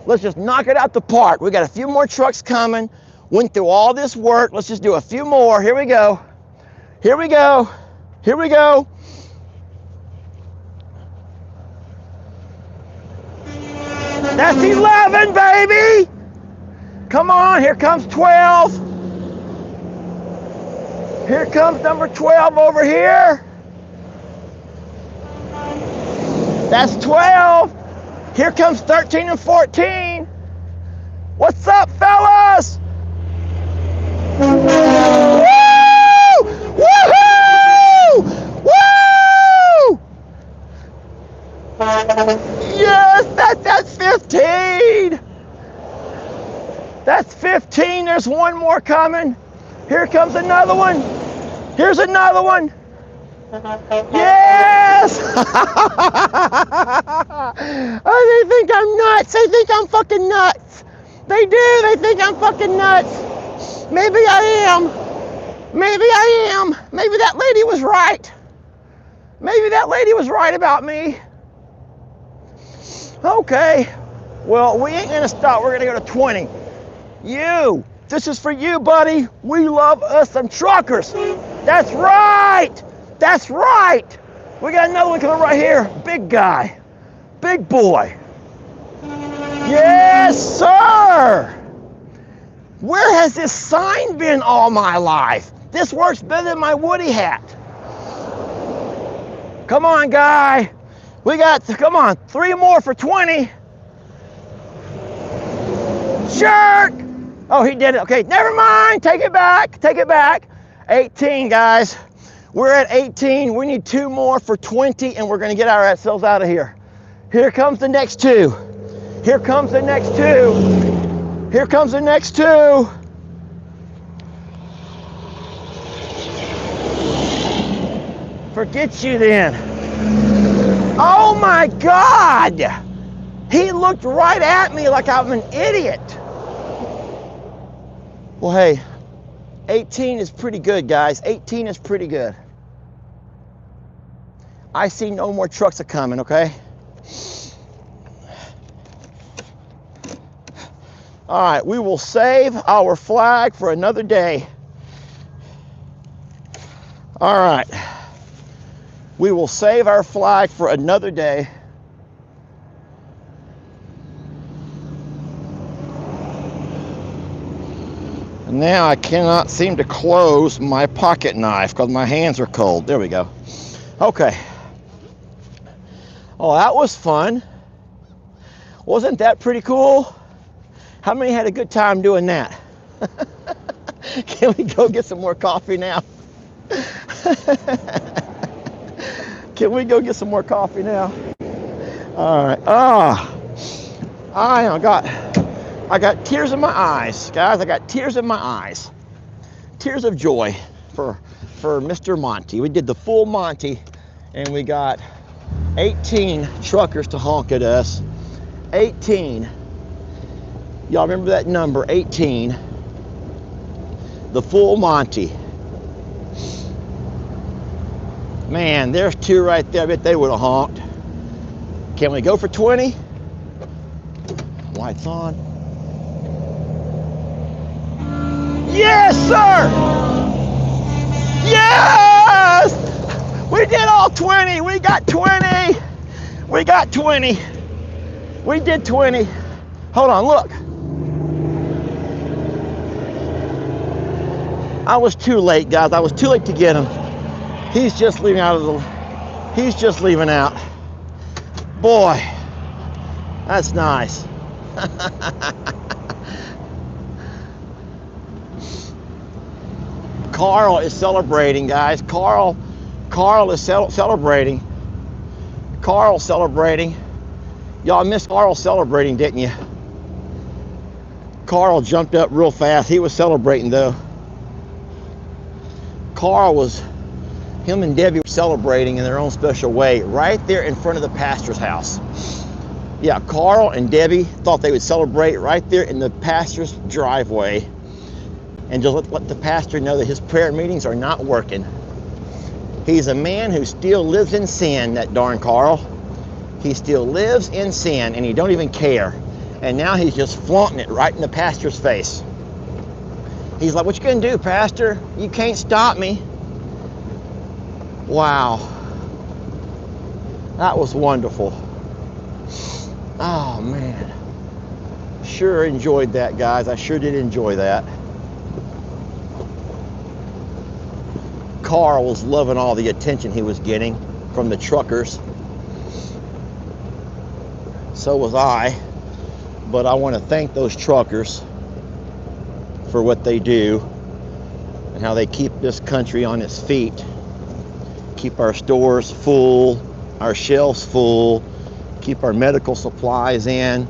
Let's just knock it out the park. We got a few more trucks coming. Went through all this work. Let's just do a few more. Here we go. Here we go. Here we go. That's 11, baby. Come on, here comes 12. Here comes number 12 over here. That's 12. Here comes 13 and 14. What's up, fellas? Woo! Woohoo! Woo! Yes, that's 15. That's 15. There's one more coming. Here comes another one. Here's another one. Yes! Oh, they think I'm nuts. They think I'm fucking nuts. They do. They think I'm fucking nuts. Maybe I am. Maybe I am. Maybe that lady was right. Maybe that lady was right about me. Okay. Well, we ain't gonna stop. We're gonna go to 20. You. This is for you, buddy. We love us some truckers. That's right. That's right. We got another one coming right here. Big guy. Big boy. Yes, sir. Where has this sign been all my life? This works better than my Woody hat. Come on, guy. We got, come on, 3 more for 20. Jerk. Oh, he did it. Okay, never mind. Take it back. Take it back. 18, guys. We're at 18. We need 2 more for 20, and we're going to get ourselves out of here. Here comes the next 2. Here comes the next 2. Here comes the next 2. Forget you then. Oh my God! He looked right at me like I'm an idiot. Well, hey, 18 is pretty good, guys. 18 is pretty good. I see no more trucks are coming, okay? All right, we will save our flag for another day. All right. We will save our flag for another day. And now I cannot seem to close my pocket knife because my hands are cold. There we go. Okay. Oh, that was fun. Wasn't that pretty cool? How many had a good time doing that? Can we go get some more coffee now? Can we go get some more coffee now? All right. I got tears in my eyes, guys. I got tears in my eyes. Tears of joy for Mr. Monty. We did the full Monty, and we got 18 truckers to honk at us. 18. Y'all remember that number, 18. The full Monty. Man, there's 2 right there. I bet they would have honked. Can we go for 20? Lights on. Yes, sir! Yes! We did all 20. We got 20. We got 20. We did 20. Hold on, look. I was too late, guys. I was too late to get him. He's just leaving out of the, he's just leaving out. Boy, that's nice. Carl is celebrating, guys. Carl is celebrating. Carl celebrating. Y'all missed Carl celebrating, didn't you? Carl jumped up real fast. He was celebrating though. Him and Debbie were celebrating in their own special way right there in front of the pastor's house. Yeah, Carl and Debbie thought they would celebrate right there in the pastor's driveway and just let the pastor know that his prayer meetings are not working. He's a man who still lives in sin, that darn Carl. He still lives in sin and he don't even care. And now he's just flaunting it right in the pastor's face. He's like, what you gonna do, Pastor? You can't stop me. Wow. That was wonderful. Oh man. Sure enjoyed that, guys. I sure did enjoy that. Carl was loving all the attention he was getting from the truckers. So was I. But I want to thank those truckers for what they do and how they keep this country on its feet, keep our stores full, our shelves full, keep our medical supplies in,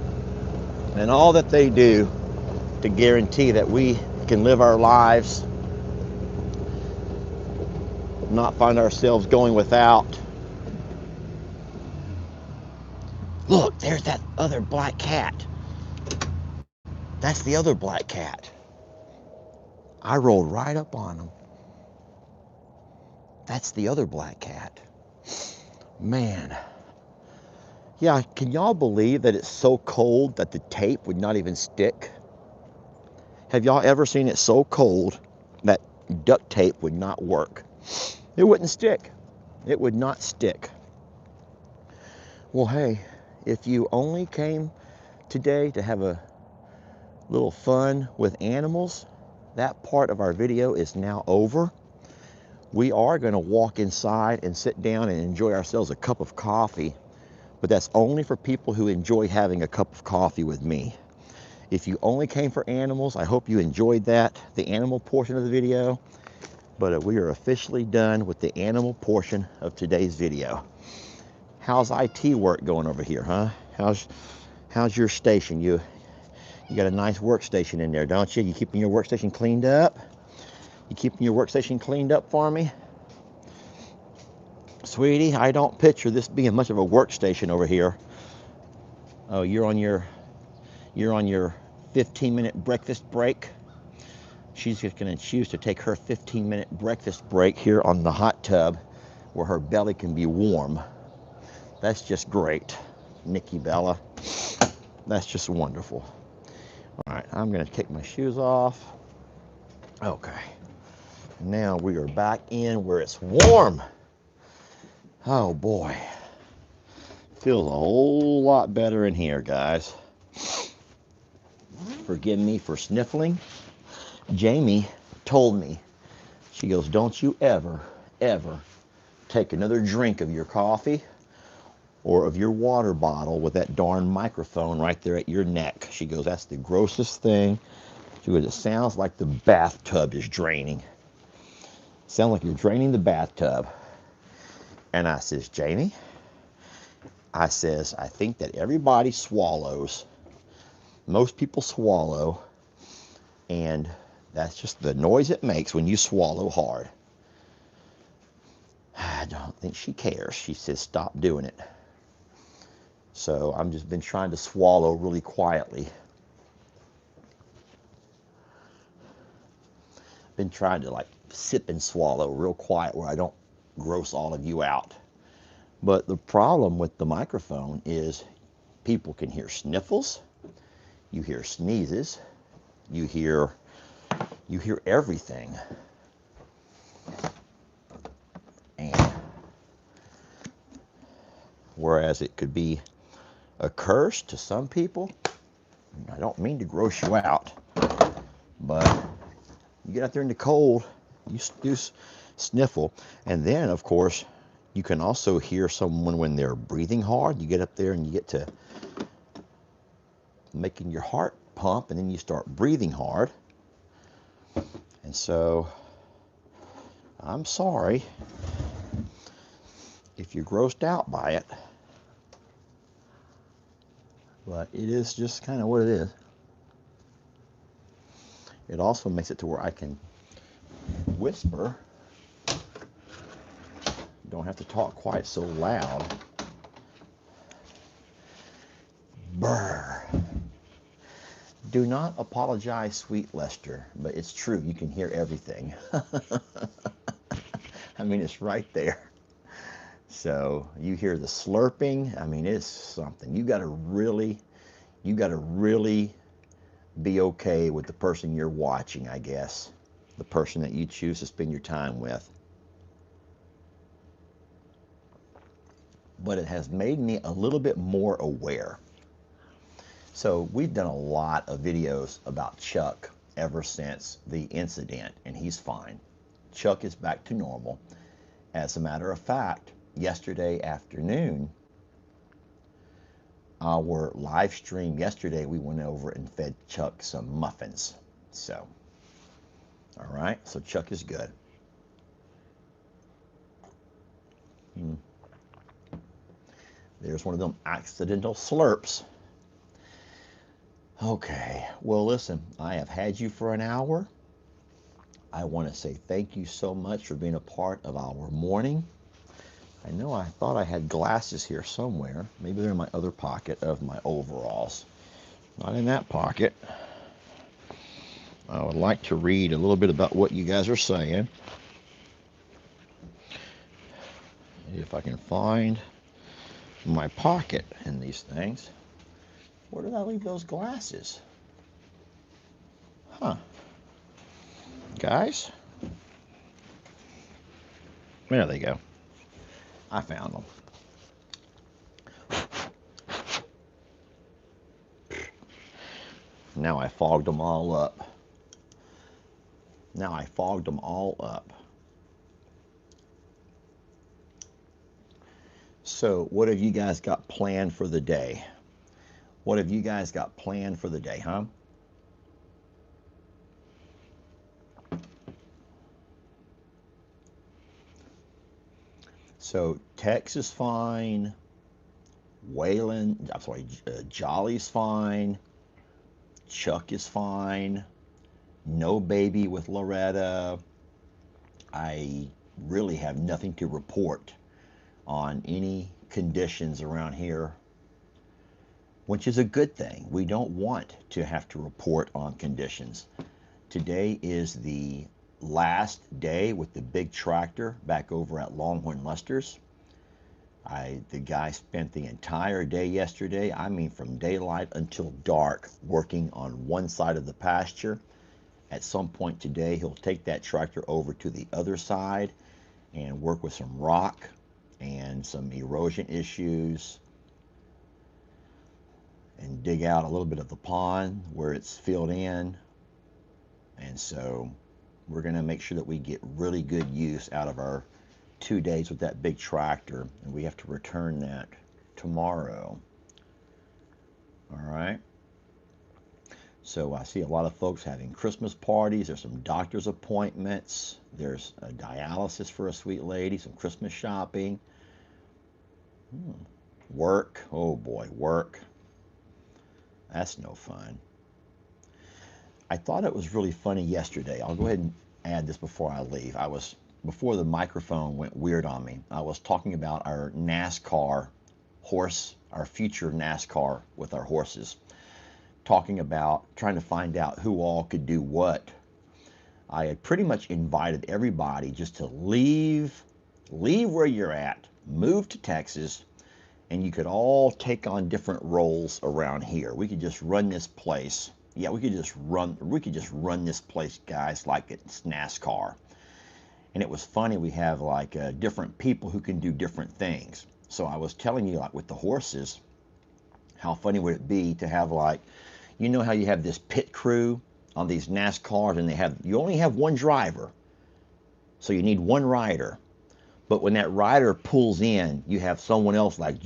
and all that they do to guarantee that we can live our lives, not find ourselves going without. Look, there's that other black cat. That's the other black cat. I rolled right up on him. That's the other black cat. Man. Yeah, can y'all believe that it's so cold that the tape would not even stick? Have y'all ever seen it so cold that duct tape would not work? It wouldn't stick. It would not stick. Well, hey, if you only came today to have a little fun with animals, that part of our video is now over. We are going to walk inside and sit down and enjoy ourselves a cup of coffee, but that's only for people who enjoy having a cup of coffee with me. If you only came for animals, I hope you enjoyed that, the animal portion of the video, but we are officially done with the animal portion of today's video. How's IT work going over here, huh? How's your station? You got a nice workstation in there, don't you? You keeping your workstation cleaned up? You keeping your workstation cleaned up for me? Sweetie, I don't picture this being much of a workstation over here. Oh, you're on your 15-minute breakfast break. She's just gonna choose to take her 15-minute breakfast break here on the hot tub where her belly can be warm. That's just great, Nikki Bella. That's just wonderful. All right, I'm gonna take my shoes off. Okay, now we are back in where it's warm. Oh boy, feels a whole lot better in here, guys. Forgive me for sniffling. Jamie told me, she goes, don't you ever take another drink of your coffee or of your water bottle with that darn microphone right there at your neck. She goes, that's the grossest thing. She goes, it sounds like the bathtub is draining. Sounds like you're draining the bathtub. And I says, Jamie, I says, I think that everybody swallows. Most people swallow, and that's just the noise it makes when you swallow hard. I don't think she cares. She says, stop doing it. So I've just been trying to swallow really quietly. Been trying to like sip and swallow real quiet where I don't gross all of you out. But the problem with the microphone is people can hear sniffles, you hear sneezes, you hear everything. And whereas it could be a curse to some people, I don't mean to gross you out, but you get out there in the cold, you sniffle, and then of course you can also hear someone when they're breathing hard. You get up there and you get to making your heart pump, and then you start breathing hard. And so I'm sorry if you're grossed out by it, but it is just kind of what it is. It also makes it to where I can whisper. Don't have to talk quite so loud. Brr. Do not apologize, sweet Lester, but it's true. You can hear everything. I mean, it's right there. So you hear the slurping. I mean, it's something. You got to really be okay with the person you're watching, I guess. The person that you choose to spend your time with. But it has made me a little bit more aware. So we've done a lot of videos about Chuck ever since the incident, and he's fine. Chuck is back to normal. As a matter of fact, yesterday afternoon, our live stream yesterday, we went over and fed Chuck some muffins. So, all right, so Chuck is good. There's one of them accidental slurps. Okay, well, listen, I have had you for an hour. I want to say thank you so much for being a part of our morning. I know I thought I had glasses here somewhere. Maybe they're in my other pocket of my overalls. Not in that pocket. I would like to read a little bit about what you guys are saying. If I can find my pocket in these things. Where did I leave those glasses? Huh. Guys? There they go. I found them. Now I fogged them all up. So, what have you guys got planned for the day? What have you guys got planned for the day, huh? So, Tex is fine. Jolly's fine. Chuck is fine. No baby with Loretta. I really have nothing to report on any conditions around here, which is a good thing. We don't want to have to report on conditions. Today is the last day with the big tractor back over at Longhorn Lester's. The guy spent the entire day yesterday, I mean from daylight until dark, working on one side of the pasture. At some point today, he'll take that tractor over to the other side and work with some rock and some erosion issues and dig out a little bit of the pond where it's filled in. And so we're going to make sure that we get really good use out of our 2 days with that big tractor, and we have to return that tomorrow. All right. So I see a lot of folks having Christmas parties. There's some doctor's appointments. There's a dialysis for a sweet lady, some Christmas shopping. Work. Oh boy, work. That's no fun. I thought it was really funny yesterday. I'll go ahead and add this before I leave. Before the microphone went weird on me, I was talking about our NASCAR horse, our future NASCAR with our horses. Talking about trying to find out who all could do what. I had pretty much invited everybody just to leave where you're at moved to Texas, and you could all take on different roles around here. We could just run this place. Yeah, we could just run this place, guys, like it's NASCAR. And it was funny, we have like different people who can do different things. So I was telling you, like with the horses, how funny would it be to have, like, you know how you have this pit crew on these NASCARs, and you only have one driver, so you need one rider. But when that rider pulls in, you have someone else like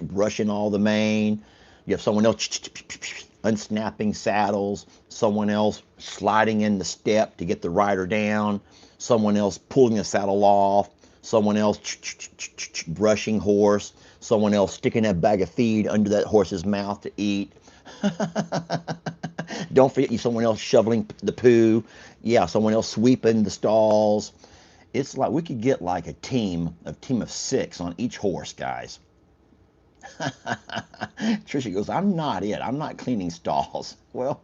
brushing all the mane. You have someone else unsnapping saddles, someone else sliding in the step to get the rider down, someone else pulling the saddle off, someone else brushing horse, someone else sticking that bag of feed under that horse's mouth to eat. Don't forget someone else shoveling the poo. Yeah, someone else sweeping the stalls. It's like we could get like a team of 6 on each horse, guys. Trisha goes, I'm not it. I'm not cleaning stalls. Well,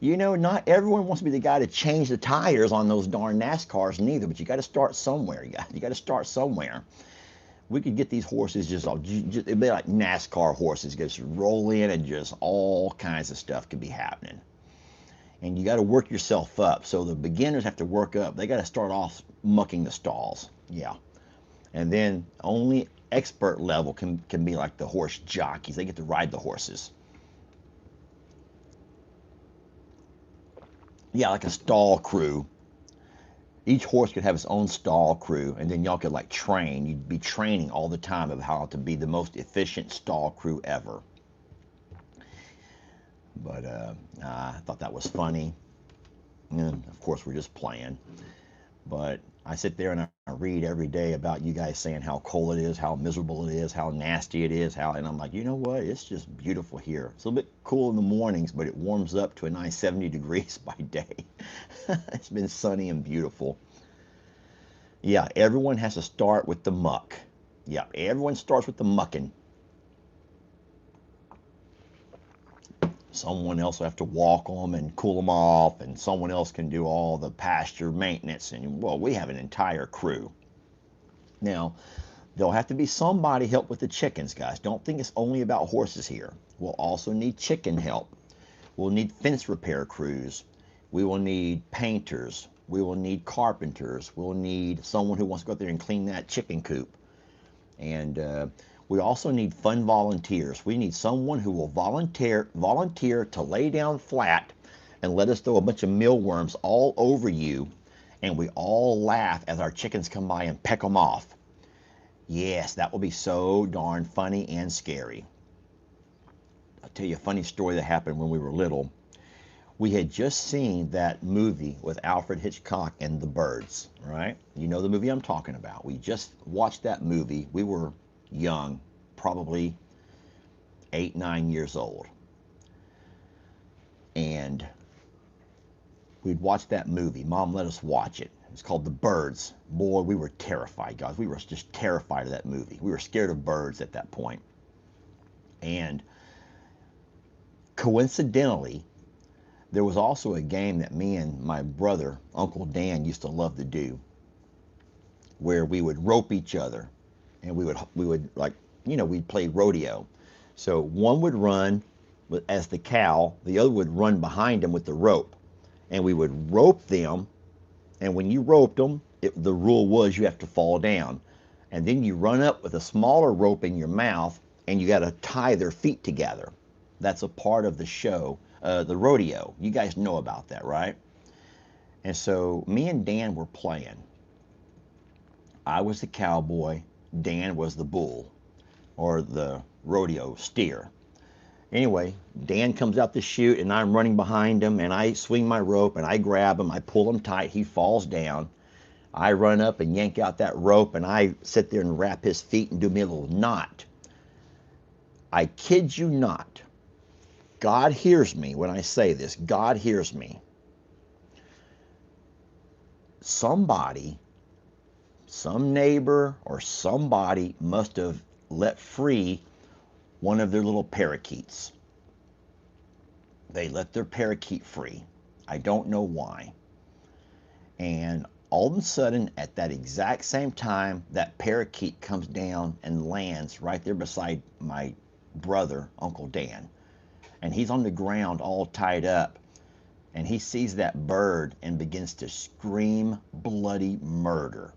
not everyone wants to be the guy to change the tires on those darn NASCARs neither, but you got to start somewhere. You got to start somewhere. We could get these horses it'd be like NASCAR horses, just roll in and just all kinds of stuff could be happening. And you got to work yourself up. So the beginners have to work up. They got to start off mucking the stalls. Yeah. And then only expert level can be like the horse jockeys. They get to ride the horses. Yeah, like a stall crew. Each horse could have its own stall crew, and then y'all could like train. You'd be training all the time of how to be the most efficient stall crew ever. But I thought that was funny. And of course, we're just playing. But I sit there and I read every day about you guys saying how cold it is, how miserable it is, how nasty it is, and I'm like, you know what? It's just beautiful here. It's a little bit cool in the mornings, but it warms up to a nice 70 degrees by day. It's been sunny and beautiful. Yeah, everyone has to start with the muck. Yeah, everyone starts with the mucking. Someone else will have to walk them and cool them off, and someone else can do all the pasture maintenance. And well, we have an entire crew. Now, there'll have to be somebody help with the chickens, guys. Don't think it's only about horses here. We'll also need chicken help. We'll need fence repair crews. We will need painters. We will need carpenters. We'll need someone who wants to go out there and clean that chicken coop. And we also need fun volunteers. We need someone who will volunteer to lay down flat and let us throw a bunch of mealworms all over you, and we all laugh as our chickens come by and peck them off. Yes, that will be so darn funny and scary. I'll tell you a funny story that happened when we were little. We had just seen that movie with Alfred Hitchcock and the birds, right? You know the movie I'm talking about. We just watched that movie. We were young, probably 8, 9 years old. And we'd watched that movie. Mom let us watch it. It's called The Birds. Boy, we were terrified, guys. We were just terrified of that movie. We were scared of birds at that point. And coincidentally, there was also a game that me and my brother, Uncle Dan, used to love to do, where we would rope each other, and we would like, we'd play rodeo. So one would run as the cow, the other would run behind him with the rope, and we would rope them. And when you roped them, the rule was you have to fall down, and then you run up with a smaller rope in your mouth, and you got to tie their feet together. That's a part of the show, the rodeo. You guys know about that, right? And so me and Dan were playing. I was the cowboy, Dan was the bull, or the rodeo steer. Anyway, Dan comes out the chute, and I'm running behind him, and I swing my rope, and I grab him, I pull him tight, he falls down. I run up and yank out that rope, and I sit there and wrap his feet and do me a little knot. I kid you not. God hears me when I say this. God hears me. Somebody, some neighbor or somebody must have let free one of their little parakeets. They let their parakeet free. I don't know why. And All of a sudden, at that exact same time, that parakeet comes down and lands right there beside my brother, Uncle Dan. And he's on the ground all tied up. And he sees that bird and begins to scream bloody murder.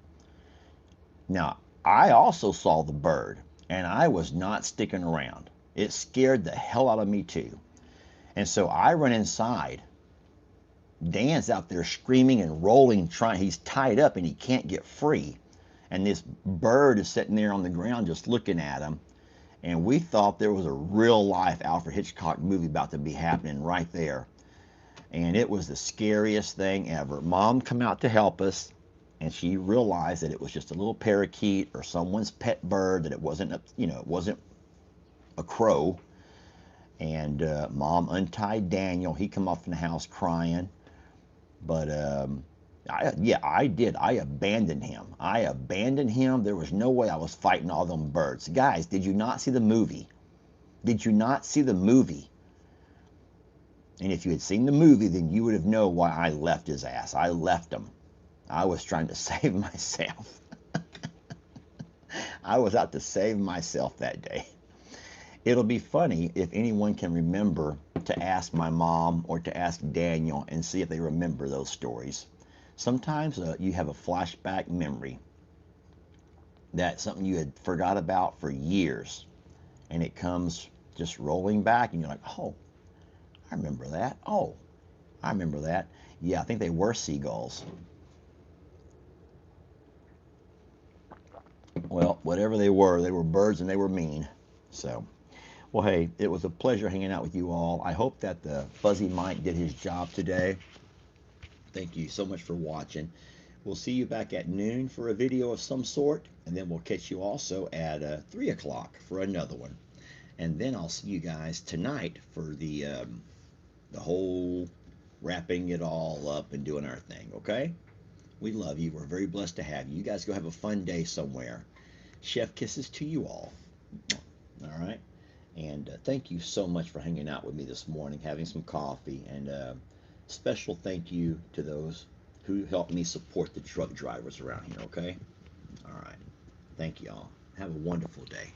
Now, I also saw the bird, and I was not sticking around. It scared the hell out of me, too. And so I run inside. Dan's out there screaming and rolling, he's tied up and he can't get free. And this bird is sitting there on the ground just looking at him. And we thought there was a real life Alfred Hitchcock movie about to be happening right there. And it was the scariest thing ever. Mom come out to help us, and she realized that it was just a little parakeet or someone's pet bird, that it wasn't it wasn't a crow. And Mom untied Daniel. He come off in the house crying. But I did. I abandoned him. There was no way I was fighting all them birds. Guys, did you not see the movie? Did you not see the movie? And if you had seen the movie, then you would have known why I left his ass. I left him. I was trying to save myself. I was out to save myself that day. It'll be funny if anyone can remember to ask my mom or to ask Daniel and see if they remember those stories. Sometimes you have a flashback memory. That's something you had forgot about for years. And it comes just rolling back and you're like, oh, I remember that. Oh, I remember that. Yeah, I think they were seagulls. Well, whatever they were birds and they were mean. So, well, hey, it was a pleasure hanging out with you all. I hope that the Fuzzy Mike did his job today. Thank you so much for watching. We'll see you back at noon for a video of some sort, and then we'll catch you also at 3 o'clock for another one. And then I'll see you guys tonight for the whole wrapping it all up and doing our thing, okay? We love you. We're very blessed to have you. You guys go have a fun day somewhere. Chef kisses to you all. All right? And thank you so much for hanging out with me this morning, having some coffee. And special thank you to those who helped me support the truck drivers around here, okay? All right. Thank you all. Have a wonderful day.